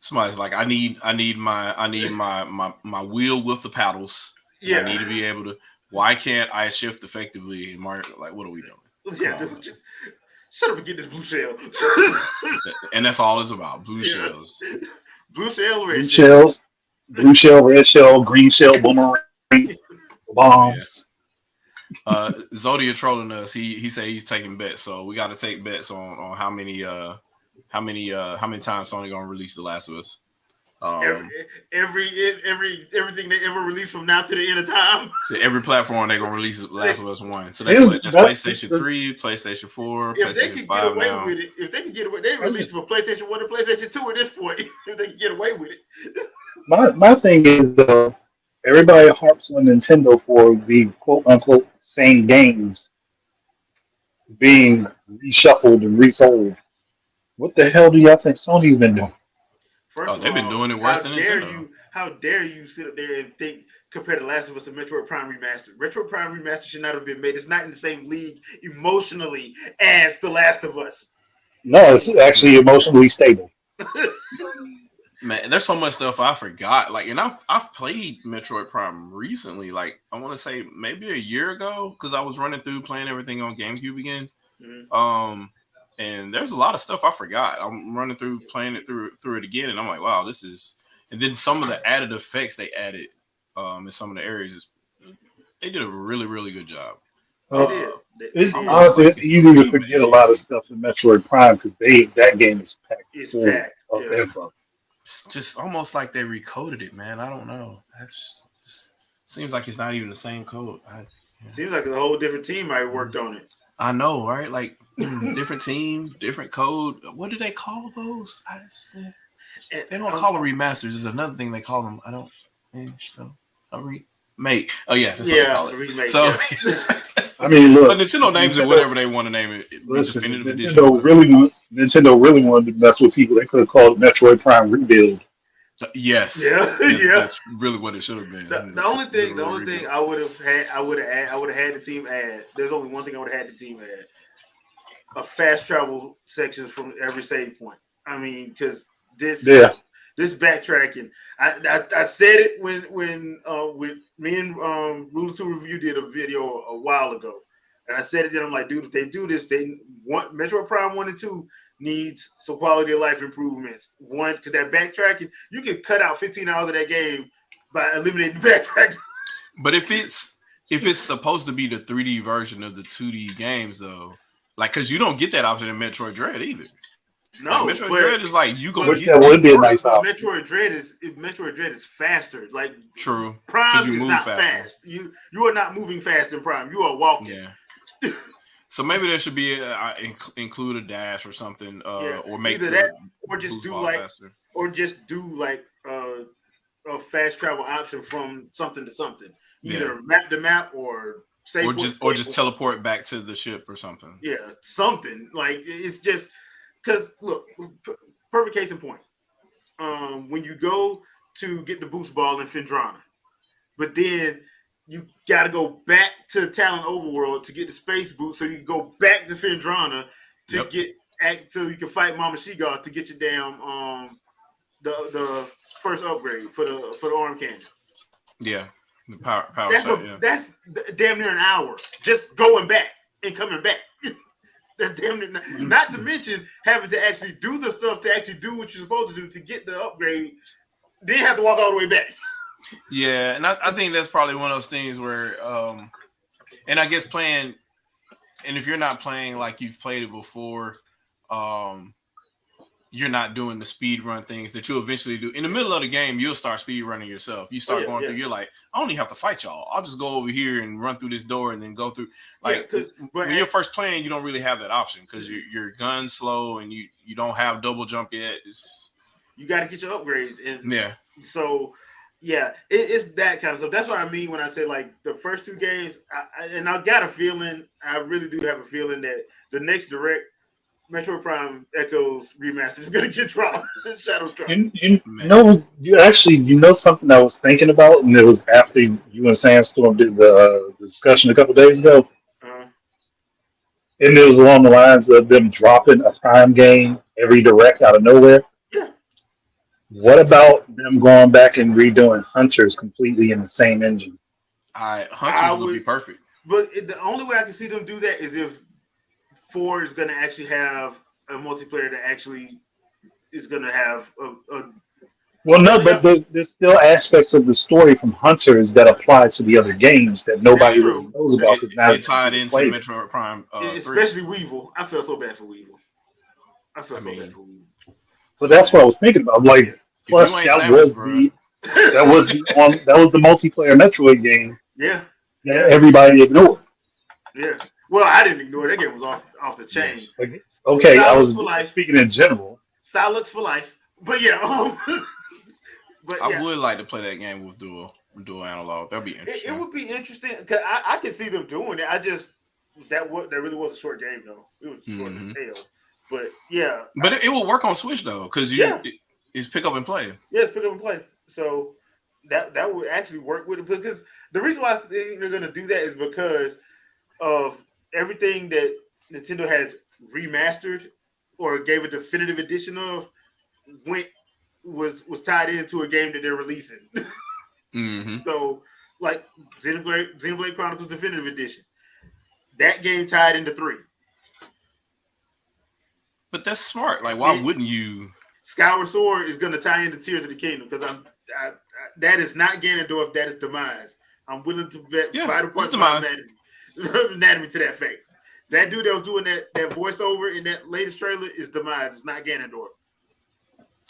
Somebody's like, I need my wheel with the paddles. Yeah. I need to be able to. Why can't I shift effectively in Mario? Like, what are we doing? Yeah, shut up and get this blue shell. And that's all it's about. Blue shells. Blue shell, red blue shell, red shell, green shell, boomerang. bombs. Zodia trolling us. He said he's taking bets, so we got to take bets on how many times Sony gonna release The Last of Us. Everything they ever release from now to the end of time. To every platform they're gonna release The Last of Us 1. So Here's- that's PlayStation 3, PlayStation 4, If they PlayStation could 5 get away now. with it, they release for PlayStation 1 and PlayStation 2 at this point. If they can get away with it. my thing is everybody harps on Nintendo for the quote unquote same games being reshuffled and resold. What the hell do y'all think Sony's been doing? First of They've been all, doing it worse than Nintendo. How dare you sit up there and think compare The Last of Us to Metroid Prime Remastered? Metroid Prime Remastered should not have been made. It's not in the same league emotionally as The Last of Us. No, it's actually emotionally stable. Man, there's so much stuff I forgot. Like, and I've played Metroid Prime recently. Like, I want to say maybe a year ago because I was running through playing everything on GameCube again. Mm-hmm. And there's a lot of stuff I forgot. I'm running through playing it through it again, and I'm like, wow, this is. And then some of the added effects they added in some of the areas, they did a really, really good job. Honestly, it's easy to forget a lot of stuff in Metroid Prime because that game is packed full of info. It's just almost like they recoded it, man. I don't know. Seems like it's not even the same code. Seems like a whole different team might have worked on it. I know, right? Like different team, different code. What do they call those? They don't call them remasters. There's another thing they call them. I don't. Remake. Oh yeah, that's what they call it. Remake. So I mean, look. But Nintendo names it whatever they want to name it. Listen, Nintendo really wanted to mess with people. They could have called it Metroid Prime Rebuild. Yes. Yeah. That's really what it should have been. The only thing I would have had the team add. There's only one thing I would have had the team add: a fast travel section from every save point. I mean, because this backtracking. I said it when me and Rule 2 Review did a video a while ago, and I said it then. I'm like, dude, if they do this, they want Metroid Prime 1 and 2 needs some quality of life improvements. One, because that backtracking, you can cut out 15 hours of that game by eliminating backtracking. But if it's supposed to be the 3D version of the 2D games, though, like, because you don't get that option in Metroid Dread either. No, like, Metroid Dread is like you go. Which that would be a nice option. Metroid Dread is faster. Like true. Prime is not fast. You are not moving fast in Prime. You are walking. Yeah. So maybe there should be include a dash or something, or make either that, or just do like faster. Or just do like a fast travel option from something to something. Either map to map or just teleport back to the ship or something. Yeah, something like it's just because look, perfect case in point. When you go to get the boost ball in Phendrana, but then you got to go back to Talon Overworld to get the space boot, so you go back to Phendrana to get so you can fight Mama Sheegoth to get your damn the first upgrade for the arm cannon. Yeah, the power that's damn near an hour just going back and coming back. That's damn near not to mention having to actually do the stuff to actually do what you're supposed to do to get the upgrade. Then have to walk all the way back. Yeah, and I think that's probably one of those things where, and I guess playing, and if you're not playing like you've played it before, you're not doing the speed run things that you'll eventually do. In the middle of the game, you'll start speed running yourself. You start going through, you're like, I don't even have to fight y'all. I'll just go over here and run through this door and then go through. Like, when you're first playing, you don't really have that option because your gun's slow and you don't have double jump yet. You got to get your upgrades. And so... Yeah, it's that kind of stuff. That's what I mean when I say like the first two games. I got a feeling, I really do have a feeling that the next direct Metroid Prime Echoes remaster is going to get dropped. Shadow drop. You know something I was thinking about, and it was after you and Sandstorm did the discussion a couple days ago, and it was along the lines of them dropping a Prime game every direct out of nowhere. What about them going back and redoing Hunters completely in the same engine? Hunters would be perfect. But the only way I can see them do that is if 4 is going to actually have a multiplayer that actually is going to have Well, no, Yeah, but there's still aspects of the story from Hunters that apply to the other games that that's nobody really true. knows That's about It, because not it enough tied people into played it. Metroid Prime 3. especially Weevil. I feel so bad for Weevil. I feel I so bad mean, for Weevil. So that's what I was thinking about. Like, if you plus ain't Samus, bro, that was the multiplayer Metroid game Yeah, that yeah, everybody ignored. yeah. Well, I didn't ignore it. That game was off the chain. yes. Like, okay, I Silence was for life. speaking in general. Silence for life. But yeah, but I yeah, would like to play that game with dual analog. That'd be it interesting. would be interesting because I can see them doing it. I just that really was a short game though. It was short as Hmm. hell. But yeah, But it will work on Switch though, because yeah, it's pick up and play. yeah, it's pick up and play. So that would actually work with it because the reason why I think they're going to do that is because of everything that Nintendo has remastered or gave a definitive edition of went was tied into a game that they're releasing. Hmm. So like Xenoblade Chronicles Definitive Edition, that game tied into 3. But that's smart. Like, why It, wouldn't you? Skyward Sword is going to tie into Tears of the Kingdom because that is not Ganondorf, that is Demise. I'm willing to bet Yeah, vital it's parts of my demise. anatomy to that fact. That dude that was doing that voiceover in that latest trailer is Demise. It's not Ganondorf.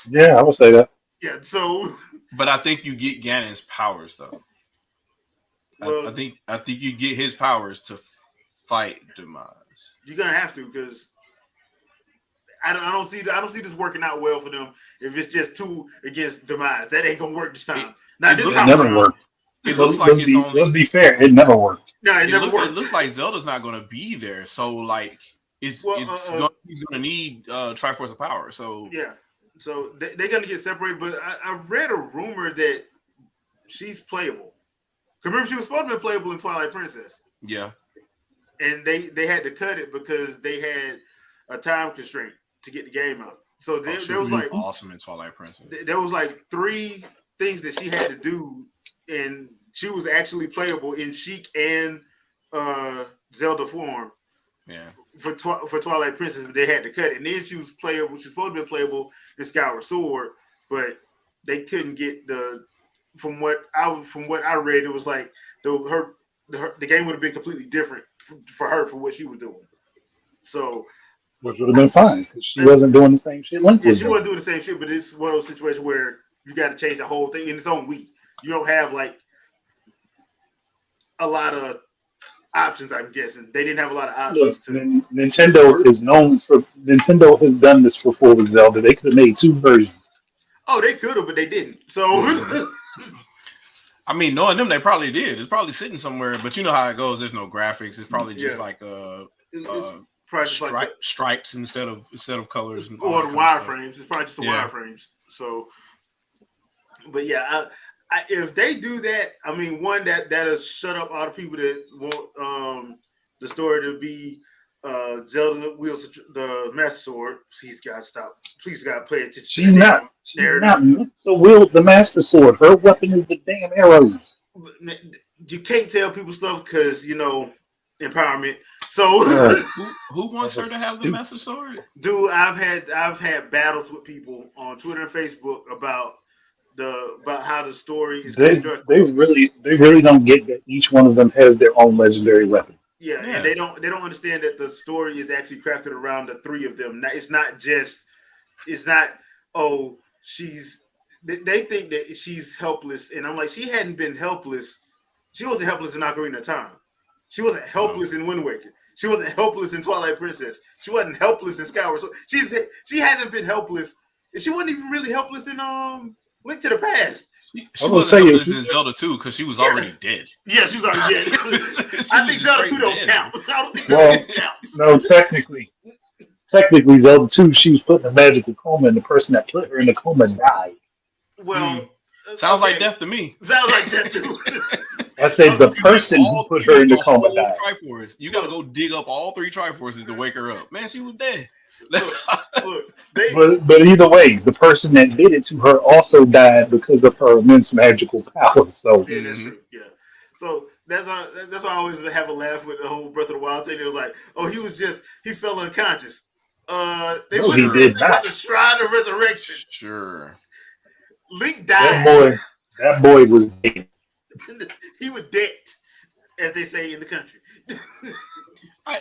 Yeah, I would say that. Yeah, so But I think you get Ganon's powers though. well, I think you get his powers to fight demise. you're gonna have to because I don't see this working out well for them if it's just 2 against Demise. That ain't gonna work this It time. Not it this look It time never around. worked. it looks like it's Let's only be fair. It never worked. No, it never it worked. looks like Zelda's not going to be there. So like Well, he's going to need Triforce of Power. So yeah. So they're gonna get separated, but I read a rumor that she's playable. Remember, she was supposed to be playable in Twilight Princess, yeah, and they had to cut it because they had a time constraint to get the game out. So oh, she there would was be like awesome in Twilight Princess. there was like 3 things that she had to do, and she was actually playable in Sheik and Zelda form Yeah, for Twilight Princess, but they had to cut it. And then she was playable. She's supposed to be playable in Skyward Sword, but they couldn't get from what I read. It was like the game would have been completely different for her for what she was doing. So Which would have been fine because she wasn't doing the same shit Link yeah, was she wasn't doing. doing the same shit, but it's one of those situations where you got to change the whole thing in its own Wii. You don't have like a lot of options. I'm guessing they didn't have a lot of options Look, to. Nintendo has done this before with Zelda. They could have made 2 versions. Oh, they could have, but they didn't. So hmm. I mean, knowing them, they probably did. It's probably sitting somewhere, but you know how it goes. There's no graphics. It's probably just yeah, like it's probably just like stripes instead of colors and all or that the kind of stuff. wireframes. It's probably just the Yeah. wireframes. So, but yeah, if they do that, I mean, one that'll shut up all the people that want the story to be Zelda wields the Master Sword. Please God stop. Please God pay attention to She's the not. damn She's narrative. not meant to wield the Master Sword. Her weapon is the damn arrows. You can't tell people stuff because empowerment. So, Who wants her to have the Stupid. Master Sword? dude, I've had battles with people on Twitter and Facebook about how the story is constructed. They really don't get that each one of them has their own legendary weapon. Yeah, and Yeah. they don't understand that the story is actually crafted around the 3 of them. It's not oh they think that she's helpless, and I'm like she hadn't been helpless. She wasn't helpless in Ocarina of Time. She wasn't helpless in Wind Waker. She wasn't helpless in Twilight Princess. She wasn't helpless in Skyward Sword. She hasn't been helpless. She wasn't even really helpless in Link to the Past. She I will wasn't say helpless if in Zelda 2 because she was Yeah. already dead. Yeah, she was already dead. She I was think just Zelda 2 straight don't dead. count. I don't think well, Zelda 2 counts. no, technically Zelda 2, she was put in a magical coma, and the person that put her in the coma died. Well, Sounds like okay. death to me. Sounds like that too. I said the You need person who put her in the coma whole died. Triforce. You got to go dig up all 3 Triforces to wake her up. Man, she was dead. That's Look, they But either way, the person that did it to her also died because of her immense magical power. So yeah, that's true. Yeah. So that's why I always have a laugh with the whole Breath of the Wild thing. It was like, oh, he fell unconscious. They no, put he her in did the not. Shrine of Resurrection. sure. Link That died. boy was dead. He was dead, as they say in the country.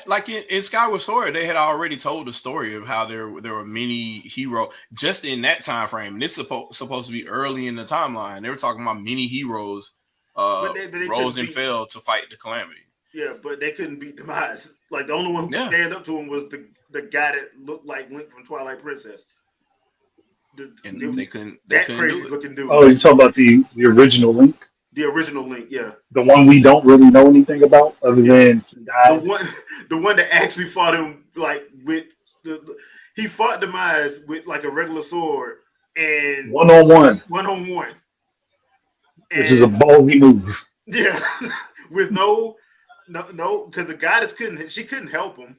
Like in Skyward Sword, they had already told the story of how there were many heroes just in that time frame. And it's supposed to be early in the timeline. They were talking about many heroes But they rose couldn't and beat. fell to fight the Calamity. Yeah, but they couldn't beat Demise. Like the only one who could Yeah. stand up to him was the guy that looked like Link from Twilight Princess. And they couldn't That do crazy it. looking dude. Oh, you talking about the original Link, The original Link, yeah. the one we don't really know anything about, other Yeah. than he The died. one that actually fought him like with he fought Demise with like a regular sword and 1-on-1, one on one. which is a ballsy move. Yeah, with no, because the goddess couldn't help him.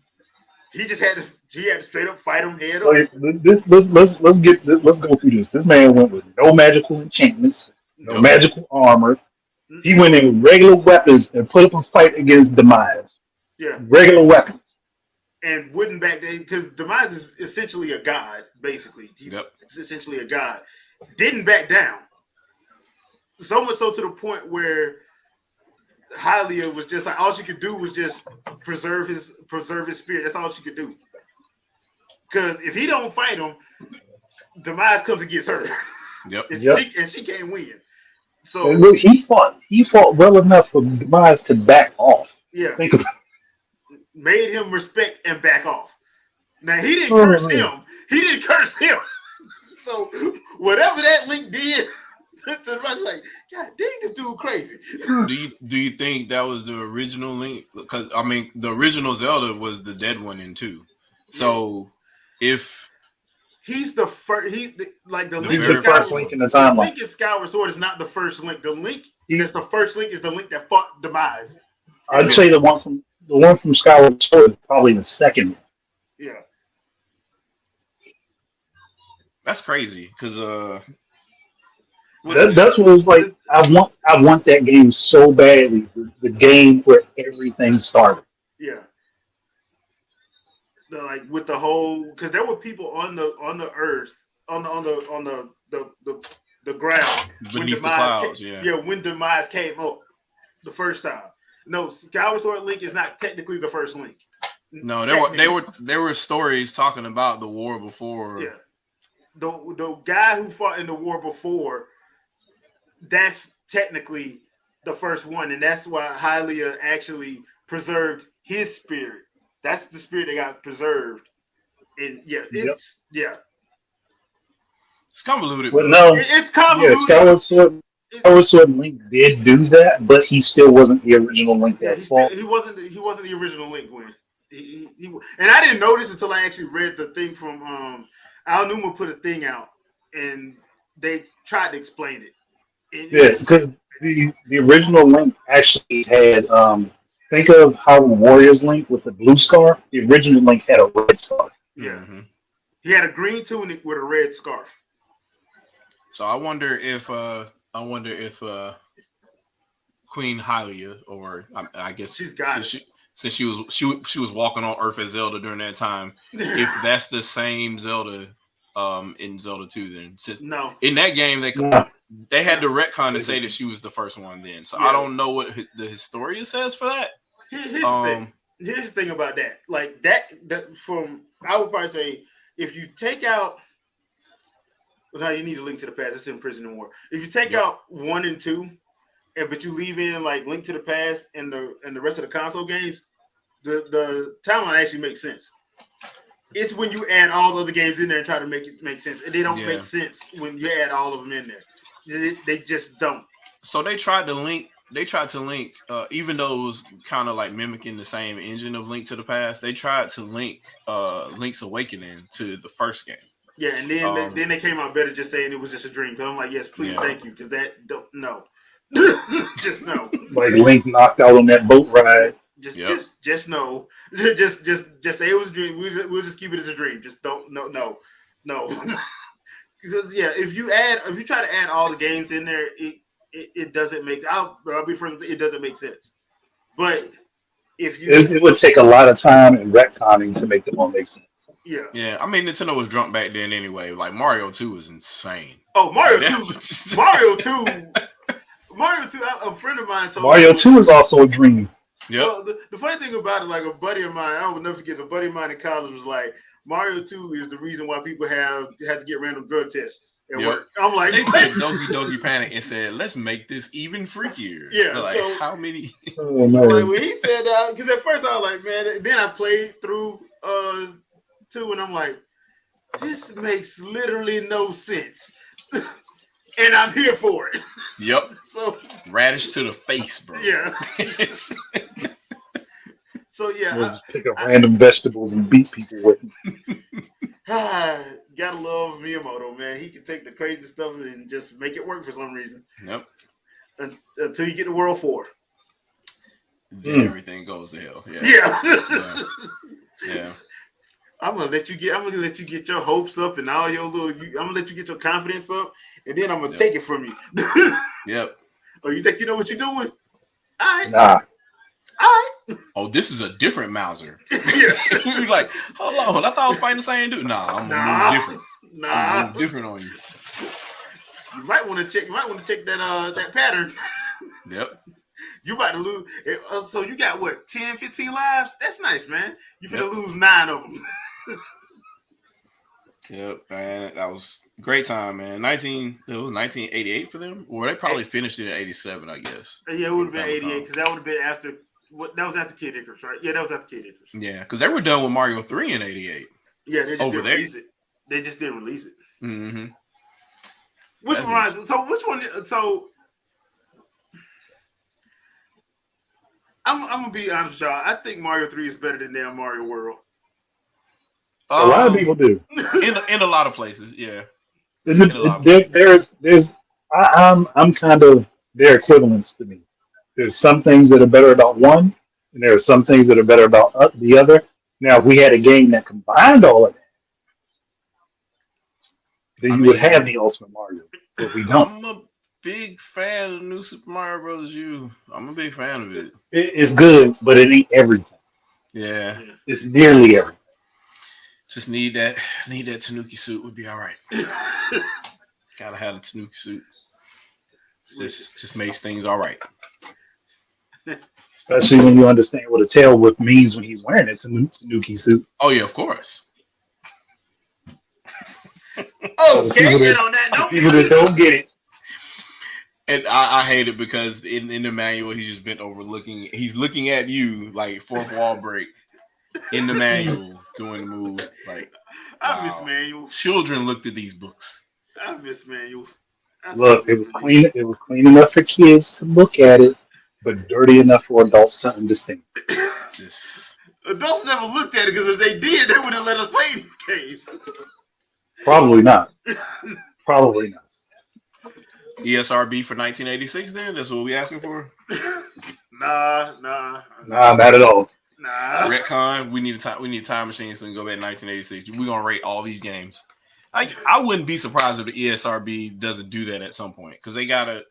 He just had to straight up fight him head up. Like, let's go through this. This man went with no magical enchantments, no Nope. magical armor. He went in with regular weapons and put up a fight against Demise. Yeah, Regular weapons. and wouldn't back down because Demise is essentially a god. Basically, he's Yep. essentially a god. Didn't back down. So much so to the point where Hylia was just like all she could do was just preserve his spirit. That's all she could do. Because if he don't fight him, Demise comes and gets her. Yep. And she can't win. So And look, he fought well enough for Demise to back off. yeah, Think about made him respect and back off. Now he didn't Oh, curse man. him. He didn't curse him. So whatever that Link did to Demise, like, God dang, this dude crazy. Do you think that was the original Link? Because I mean, the original Zelda was the dead one in 2. So if He's the first. He's like the Link he's very in the Skyward first Sword. Link in the The timeline. Link in Skyward Sword is not the first Link. The Link that's the first Link is the Link that fought Demise. I'd say the one from Skyward Sword is probably the second. Yeah. that's crazy, because That's what it was like. I want that game so badly. The game where everything started. Yeah. Like with the whole, because there were people on the earth on the ground beneath the Demise clouds. when Demise came up the first time. No, Skyward Sword Link is not technically the first Link. No, there were stories talking about the war before. Yeah. The guy who fought in the war before, that's technically the first one, and that's why Hylia actually preserved his spirit. That's the spirit that got preserved. And it's It's convoluted. But no, it's convoluted. Skyward Sword Link did do that, but he still wasn't the original Link Yeah, that fought. he wasn't the original Link when he and I didn't know this until I actually read the thing from Al Numa put a thing out and they tried to explain it. Yeah, because the original Link actually had think of how the Warriors Link with the blue scarf. The original Link had a red scarf. Yeah. Mm-hmm. He had a green tunic with a red scarf. So I wonder if Queen Hylia, or I guess She's got since she was walking on Earth as Zelda during that time, if that's the same Zelda in Zelda 2, then since No. in that game they had the retcon to say that she was the first one then. So I don't know what the historian says for that. Here's the thing. Here's the thing about that. Like that from I would probably say if you take out now you need a Link to the Past. It's in Prison and War. If you take out 1 and 2, but you leave in like Link to the Past and the rest of the console games, the timeline actually makes sense. It's when you add all the other games in there and try to make it make sense. And they don't make sense when you add all of them in there. They just don't. So they tried to link, even though it was kind of like mimicking the same engine of Link to the Past, they tried to link Link's Awakening to the first game. Yeah, and then they came out better just saying it was just a dream. Because I'm like, yes, please, thank you. Because that don't no. Just no. Like Link knocked out on that boat ride. Just no. Just say it was a dream. We'll just keep it as a dream. Just don't no. Because if you try to add all the games in there, it doesn't make. I'll be frank. It doesn't make sense. But if you, it would take a lot of time and retconning to make them all make sense. Yeah. Yeah, I mean Nintendo was drunk back then anyway. Like Mario 2 was insane. Oh, Mario Like, 2. Mario 2. Mario 2, a friend of mine told Mario me. 2 is also a dream. Yep. Well, the funny thing about it, like a buddy of mine, I will never forget, a buddy of mine in college was like, Mario 2 is the reason why people had to get random drug tests at work. I'm like, they took Doki Doki Panic and said, let's make this even freakier. Yeah. But like, so, how many? Oh, man. like when he said that, because at first I was like, man, then I played through 2 and I'm like, this makes literally no sense. And I'm here for it. Yep. So radish to the face, bro. Yeah. So yeah, just pick up random vegetables and beat people with them. Gotta love Miyamoto, man. He can take the crazy stuff and just make it work for some reason. Yep. Until you get to World 4. Then everything goes to hell. Yeah. I'm gonna let you get your hopes up and all your little. I'm gonna let you get your confidence up, and then I'm gonna take it from you. Yep. Oh, you think you know what you're doing? All right. Nah. All right. Oh, this is a different Mauser. Yeah. You're like, hold on, I thought I was fighting the same dude. Nah, I'm gonna move different. I'm move different on you. You might want to check. You might want to check that pattern. Yep. You about to lose. So you got what, 10, 15 lives? That's nice, man. You finna lose 9 of them. Yep, man. That was a great time, man. It was 1988 for them. Or they probably finished it in 87, I guess. Yeah, it would have been 88 because that would have been after. That was after Kid Icarus, right? Yeah, that was after Kid Icarus. Yeah, because they were done with Mario 3 in 88. Yeah, they just didn't release it. They just didn't release it. Mm-hmm. Which one? So I'm gonna be honest with y'all. I think Mario 3 is better than damn Mario World. A lot of people do. In a lot of places, yeah. I'm kind of their equivalents to me. There's some things that are better about one, and there are some things that are better about the other. Now, if we had a game that combined all of that, then you would have the Ultimate Mario. But we don't. I'm a big fan of New Super Mario Bros. U. I'm a big fan of it. It's good, but it ain't everything. Yeah. It's nearly everything. Just need that Tanuki suit would be all right. Gotta have the Tanuki suit. Just makes things all right. Especially when you understand what a tail whip means when he's wearing it, Tanuki suit. Oh yeah, of course. Okay, get on that note. People that don't get it. And I hate it because in the manual he's just bent over he's looking at you like fourth wall break in the manual doing the move. Like I miss manuals. Children looked at these books. I miss manuals. Look, it was clean. It was clean enough for kids to look at it, but dirty enough for adults to understand. Adults never looked at it because if they did, they wouldn't let us play these games. Probably not. Probably not. ESRB for 1986. Then that's what we asking for. Nah, not at all. Nah. Retcon. We need a time machine so we can go back to 1986. We're gonna rate all these games. I wouldn't be surprised if the ESRB doesn't do that at some point because they gotta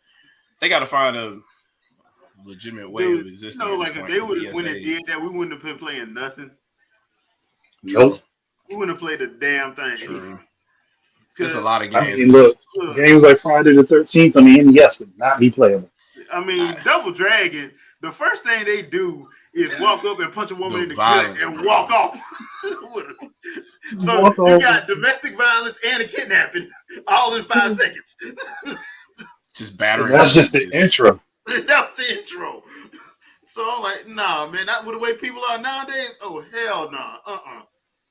find a legitimate way of existing. No, like if they would when they did that, we wouldn't have been playing nothing. Nope. We wouldn't have played a damn thing. True. There's a lot of games. I mean, look, games like Friday the 13th on the NES would not be playable. I mean, Double Dragon, the first thing they do is walk up and punch a woman in the gut and walk off. So you got domestic violence and a kidnapping all in 5 seconds. Just battering. That's just the intro. That was the intro. So I'm like, nah, man, not with the way people are nowadays. Oh, hell nah.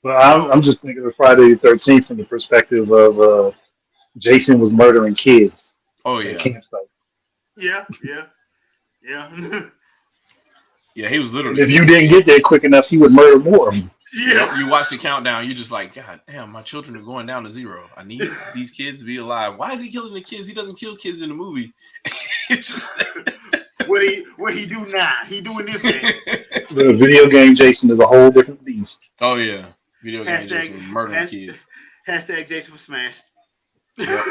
But I'm just thinking of Friday the 13th from the perspective of Jason was murdering kids. Oh, yeah. Yeah. Yeah, he was literally. If you didn't get there quick enough, he would murder more of them. Yeah. You watch the countdown, you're just like, God damn, my children are going down to 0. I need these kids to be alive. Why is he killing the kids? He doesn't kill kids in the movie. It's just. What he do now? He doing this thing. The video game Jason is a whole different beast. Oh, yeah. Video game Jason murdering kids. Hashtag Jason for Smash. Yep.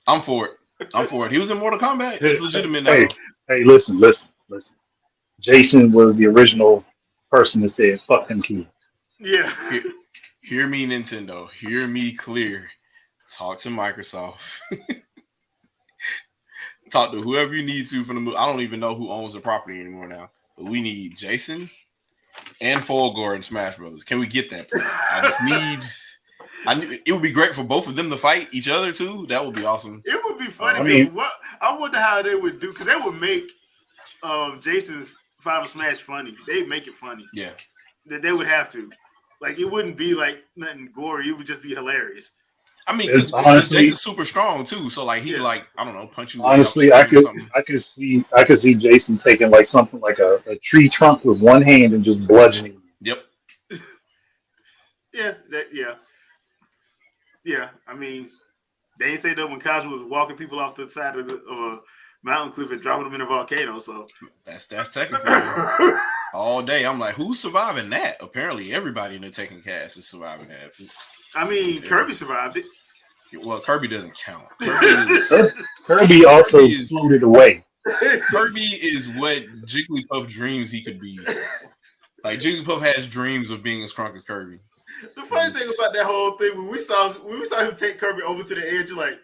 I'm for it. He was in Mortal Kombat. It's legitimate now. Hey, listen. Jason was the original person that said, fuck them kids. Yeah. Hear me, Nintendo. Hear me clear. Talk to Microsoft. Talk to whoever you need to from the movie. I don't even know who owns the property anymore now. But we need Jason and Fulgore in Smash Bros. Can we get that, please? I just need. It would be great for both of them to fight each other too. That would be awesome. It would be funny I because mean, what I wonder how they would do, because they would make Jason's Final Smash funny. They'd make it funny. Yeah. That they would have to. Like it wouldn't be like nothing gory. It would just be hilarious. I mean, it's because honestly, Jason's super strong too. So like he Yeah. like I don't know, punch you way honestly, upstream or something. I could see Jason taking like something like a tree trunk with one hand and just bludgeoning. Yep. Yeah, yeah. I mean, they ain't say that when Kazu was walking people off the side of a mountain cliff and dropping them in a volcano. So That's technically all day. I'm like, who's surviving that? Apparently, everybody in the Tekken cast is surviving that. I mean, Kirby survived it. Well, Kirby doesn't count. Kirby also Kirby is- floated away. Kirby is what Jigglypuff dreams he could be. Like Jigglypuff has dreams of being as crunk as Kirby. The funny thing about that whole thing when we saw him take Kirby over to the edge, you're like,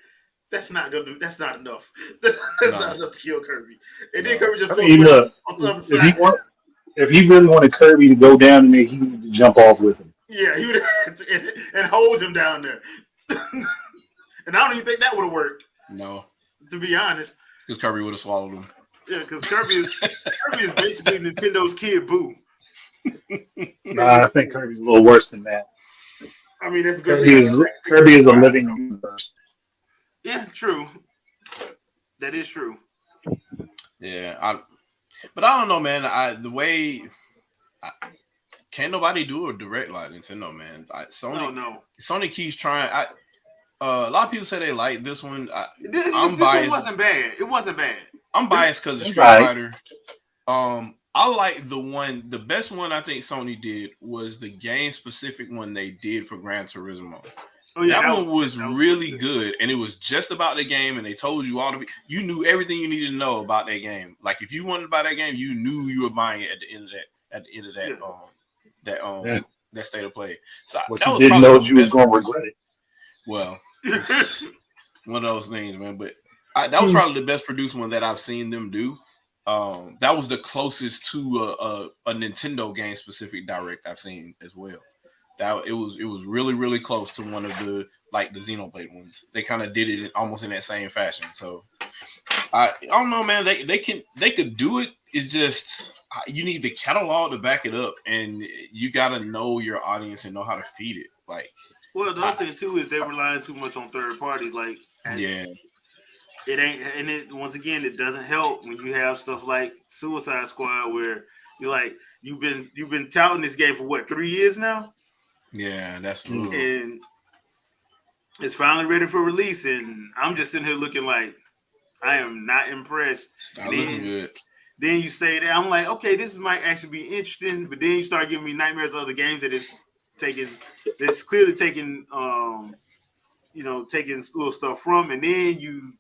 that's not enough. That's not enough to kill Kirby. And then Kirby just I mean, look, on the other if side. if he really wanted Kirby to go down in there, he needed to jump off with him. Yeah, he would and hold him down there. And I don't even think that would have worked. No, To be honest. because Kirby would have swallowed him. Yeah, because Kirby is basically Nintendo's Kid Boo. Nah, I think Kirby's a little worse than that. I mean, that's the best thing. Kirby is a living universe. Yeah, true. That is true. Yeah, but I don't know, man. Can't nobody do a direct like Nintendo, man. Sony keeps trying. A lot of people say they like this one. This biased. one wasn't bad. It wasn't bad. I'm biased because of Street Fighter. I like the best one I think Sony did was the game specific one they did for Gran Turismo. Oh, yeah, that one was really good, and it was just about the game, and they told you you knew everything you needed to know about that game. Like if you wanted to buy that game, you knew you were buying it at the end of that that state of play. So what that you was didn't probably know you was going to regret it. Well, it's one of those things, man. But that was probably the best produced one that I've seen them do. That was the closest to a Nintendo game specific direct I've seen as well. That it was really, really close to one of the Xenoblade ones. They kind of did it almost in that same fashion. So I don't know, man. They could do it. It's just you need the catalog to back it up, and you got to know your audience and know how to feed it. Like, well, the other thing too is they're relying too much on third parties. Like, yeah, it ain't, and it once again, it doesn't help when you have stuff like Suicide Squad where you're like, you've been touting this game for what 3 years now. Yeah, that's true. And it's finally ready for release, and I'm just sitting here looking like I am not impressed. Not looking good. Then you say that I'm like, okay, this might actually be interesting, but then you start giving me nightmares of other games that it's clearly taking taking little stuff from, and then you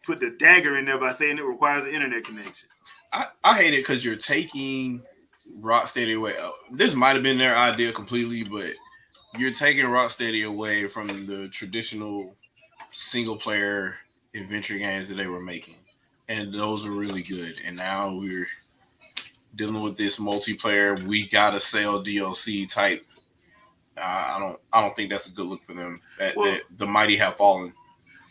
put the dagger in there by saying it requires an internet connection. I hate it because you're taking Rocksteady away. This might have been their idea completely, but you're taking Rocksteady away from the traditional single player adventure games that they were making, and those were really good. And now we're dealing with this multiplayer. We gotta sell DLC type. I don't think that's a good look for them. That the mighty have fallen.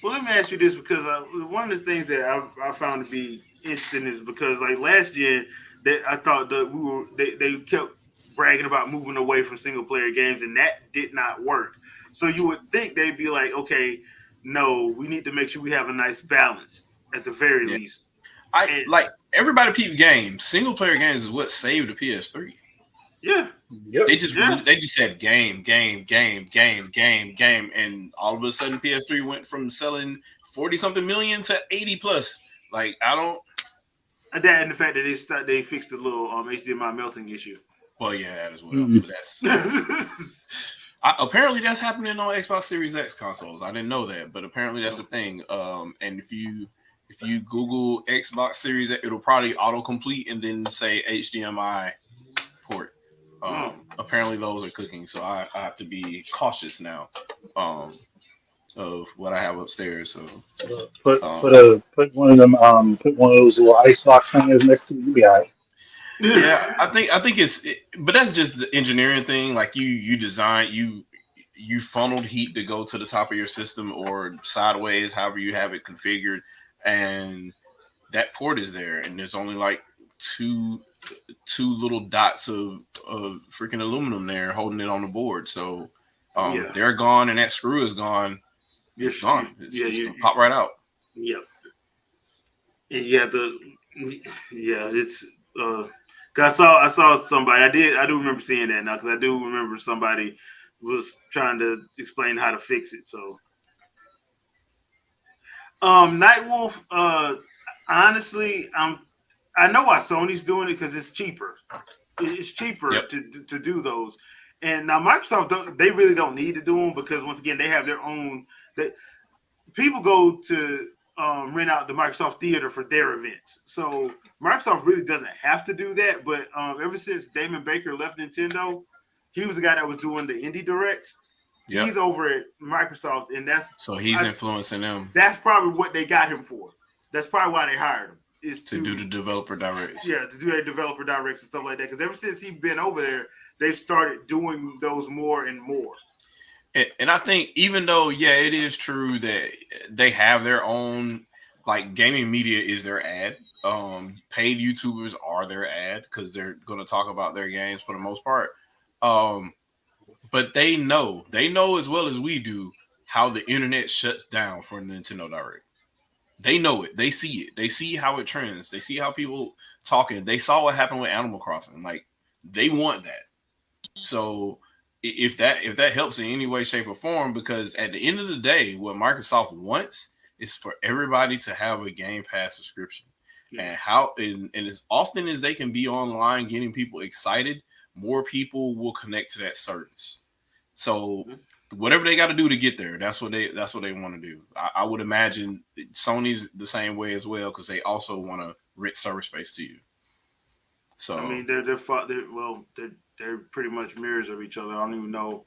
Well, let me ask you this, because one of the things that I found to be interesting is because like last year that I thought that they kept bragging about moving away from single player games, and that did not work. So you would think they'd be like, okay, no, we need to make sure we have a nice balance at the very least. Like everybody peeps games. Single player games is what saved the PS3. Yeah. Yep. They just said game, and all of a sudden PS3 went from selling 40-something million to 80 plus. Like I don't. That and the fact that they fixed the little HDMI melting issue. Well, yeah, that as well. That's apparently that's happening on Xbox Series X consoles. I didn't know that, but apparently that's a thing. And if you Google Xbox Series X, it'll probably autocomplete and then say HDMI port. Apparently those are cooking, so I have to be cautious now of what I have upstairs. So um, Put one of them put one of those little icebox fingers next to it. You be all right. yeah, I think but that's just the engineering thing. Like you design you funneled heat to go to the top of your system or sideways, however you have it configured, and that port is there, and there's only like two two little dots of freaking aluminum there holding it on the board. So if Yeah. they're gone and that screw is gone, it's Yes. gone. Yeah. It's gonna pop right out. Yeah. And yeah. Yeah. It's. Cause I saw somebody. I do remember seeing that now. Cause I do remember somebody was trying to explain how to fix it. So Nightwolf. Honestly, I know why Sony's doing it because it's cheaper. It's cheaper Yep. to do those. And now Microsoft they really don't need to do them because once again they have their own. They, people go to rent out the Microsoft Theater for their events, so Microsoft really doesn't have to do that. But ever since Damon Baker left Nintendo, he was the guy that was doing the indie directs. Yep. He's over at Microsoft, and So he's influencing them that's probably what they got him for. That's probably why they hired him is to do the developer directs. yeah, to do their developer directs and stuff like that. Because ever since he's been over there, they've started doing those more and more. And I think even though, yeah, it is true that they have their own, like gaming media is their ad. Paid YouTubers are their ad because they're going to talk about their games for the most part. Um, but they know as well as we do how the internet shuts down for Nintendo Direct. They know it. They see it. They see how it trends. They see how people talking. They saw what happened with Animal Crossing. Like they want that. So if that helps in any way, shape, or form, because at the end of the day, what Microsoft wants is for everybody to have a Game Pass subscription. Yeah. And as often as they can be online getting people excited, more people will connect to that service. So whatever they got to do to get there, that's what they want to do. I would imagine Sony's the same way as well because they also want to rent server space to you. So I mean, they're pretty much mirrors of each other. I don't even know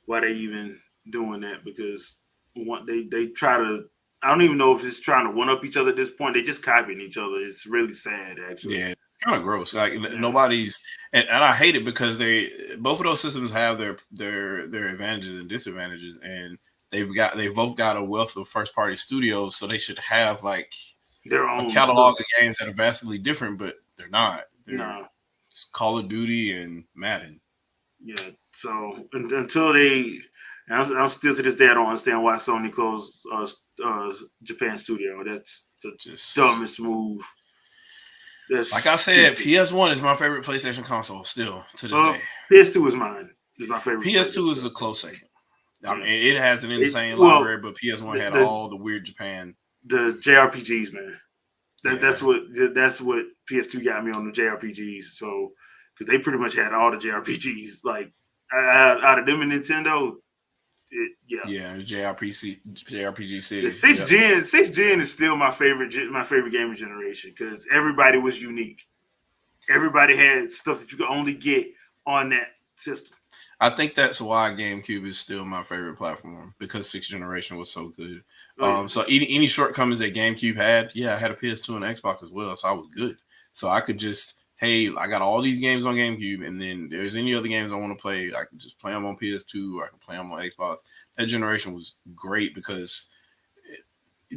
why they even doing that because they try to. I don't even know if it's trying to one up each other at this point. They just copying each other. It's really sad, actually. yeah, kind of gross. Like nobody's and I hate it because they both of those systems have their advantages and disadvantages, and they've both got a wealth of first party studios, so they should have like Their a own catalog stuff. of games that are vastly different, but they're not. No, It's Call of Duty and Madden. yeah. So until they, I'm still to this day I don't understand why Sony closed Japan studio. That's the Just dumbest move. That's like I said, stupid. PS1 is my favorite PlayStation console still to this day. PS2 is mine. Is my favorite. PS2 is a close second. I mean, it has an insane well, library, but PS1 had all the weird Japan. The JRPGs, man. Yeah. That's what PS2 got me on the JRPGs. So because they pretty much had all the JRPGs, like out of them in Nintendo, Yeah, JRPG series. Six Gen is still my favorite gaming generation because everybody was unique. Everybody had stuff that you could only get on that system. I think that's why GameCube is still my favorite platform because sixth generation was so good. So any shortcomings that GameCube had, yeah, I had a PS2 and Xbox as well, so I was good. So I could just, hey, I got all these games on GameCube, and then there's any other games I want to play, I can just play them on PS2 or I can play them on Xbox. That generation was great because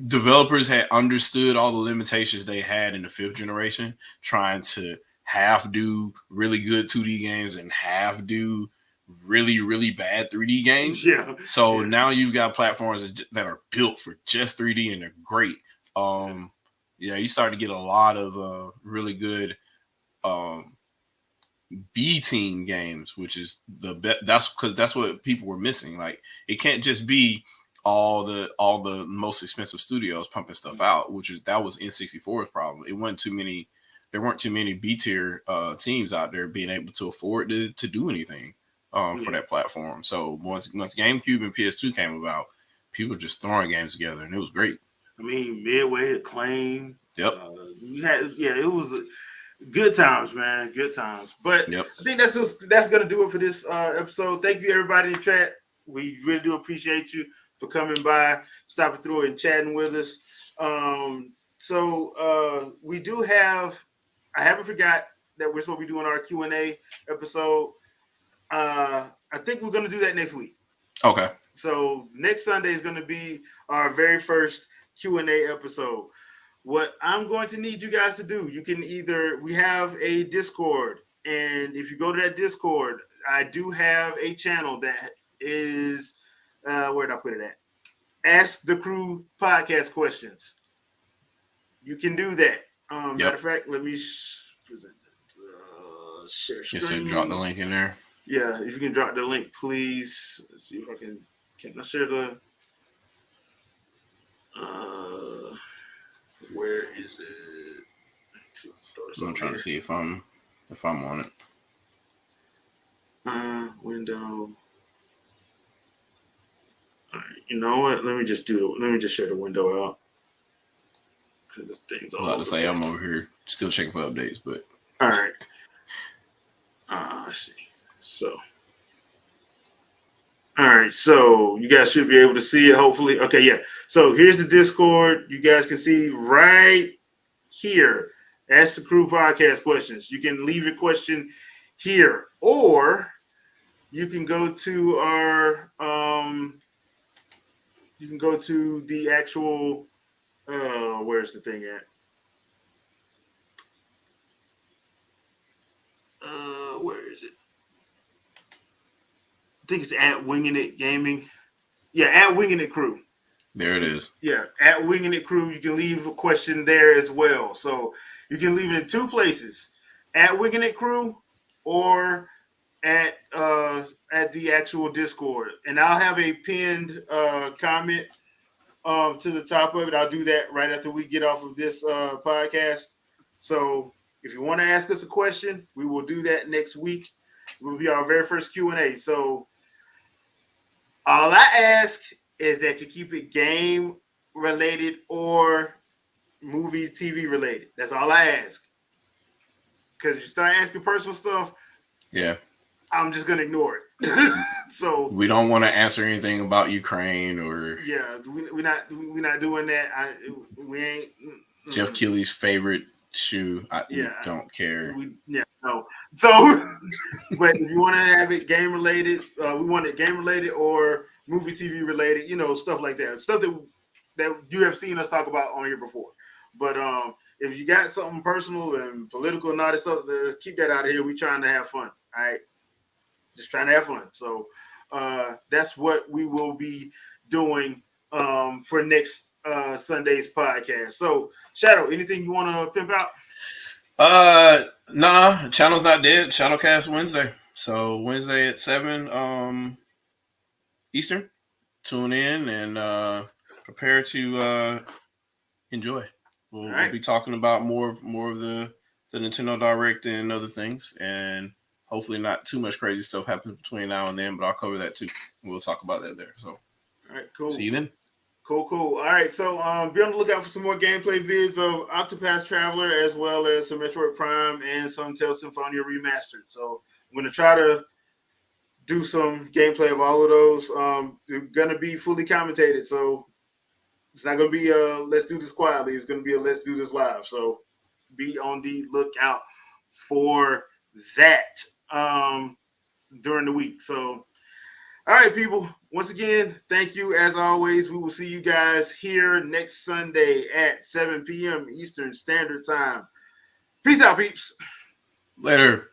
developers had understood all the limitations they had in the fifth generation, trying to half do really good 2D games and half do really, really bad 3D games. Yeah. So now you've got platforms that are built for just 3D and they're great. Yeah, you start to get a lot of really good B team games, which is that's because that's what people were missing. Like it can't just be all the most expensive studios pumping stuff out, that was N64's problem. It wasn't too many. There weren't too many B tier teams out there being able to afford to do anything for that platform. So once GameCube and PS2 came about, people were just throwing games together, and it was great. I mean, Midway, Acclaim. Yep. It was. Good times, man. Good times. But Yep. I think that's gonna do it for this episode. Thank you, everybody in the chat. We really do appreciate you for coming by, stopping through, and chatting with us. So we do have. I haven't forgot that we're supposed to be doing our Q&A episode. I think we're gonna do that next week. Okay. So next Sunday is gonna be our very first Q&A episode. What I'm going to need you guys to do, we have a Discord, and if you go to that Discord, I do have a channel that is, where did I put it at? Ask the Crew podcast questions. You can do that. Matter of fact, let me present it. Share screen. Yes, sir. Drop the link in there. Yeah, if you can drop the link, please. Let's see if I can I share the, where is it? I'm trying to see if I'm on it. Window. All right, you know what? Let me just share the window out. Because the thing's all I'm about to say I'm over here still checking for updates, but all right. Let's see. So, all right. So you guys should be able to see it. Hopefully, okay. Yeah. So here's the Discord. You guys can see right here. Ask the Crew podcast questions. You can leave your question here, or you can go to our you can go to the actual where's the thing at? Where is it? I think it's at Wingin It Gaming. Yeah, at Wingin It Crew. there it is. Yeah, at Wingin It Crew, you can leave a question there as well. So you can leave it in two places: at Wingin It Crew or at the actual Discord. And I'll have a pinned comment to the top of it. I'll do that right after we get off of this podcast. So if you want to ask us a question, we will do that next week. It will be our very first Q&A. So all I ask is that you keep it game related or movie, TV related. That's all I ask. Because you start asking personal stuff, yeah, I'm just gonna ignore it. So we don't want to answer anything about Ukraine or we're not doing that. We ain't Jeff Keighley's favorite shoe. I don't care. No. So, but if you want to have it game related, we want it game related or movie, TV related. Stuff like that. Stuff that you have seen us talk about on here before. But if you got something personal and political and all that stuff, keep that out of here. We trying to have fun. All right, just trying to have fun. So that's what we will be doing for next Sunday's podcast. So Shadow, anything you want to pimp out? Nah, channel's not dead. Shadowcast Wednesday. So Wednesday at 7 Eastern. Tune in and prepare to enjoy. We'll be talking about more of the Nintendo Direct and other things, and hopefully not too much crazy stuff happens between now and then, but I'll cover that too. We'll talk about that there. So, all right, cool. See you then. Cool. All right, so be on the lookout for some more gameplay vids of Octopath Traveler, as well as some Metroid Prime and some Tales Symphonia Remastered. So I'm going to try to do some gameplay of all of those. They're going to be fully commentated, so it's not going to be let's do this quietly. It's going to be a let's do this live. So be on the lookout for that during the week. So, all right, people. Once again, thank you as always. We will see you guys here next Sunday at 7 p.m. Eastern Standard Time. Peace out, peeps. Later.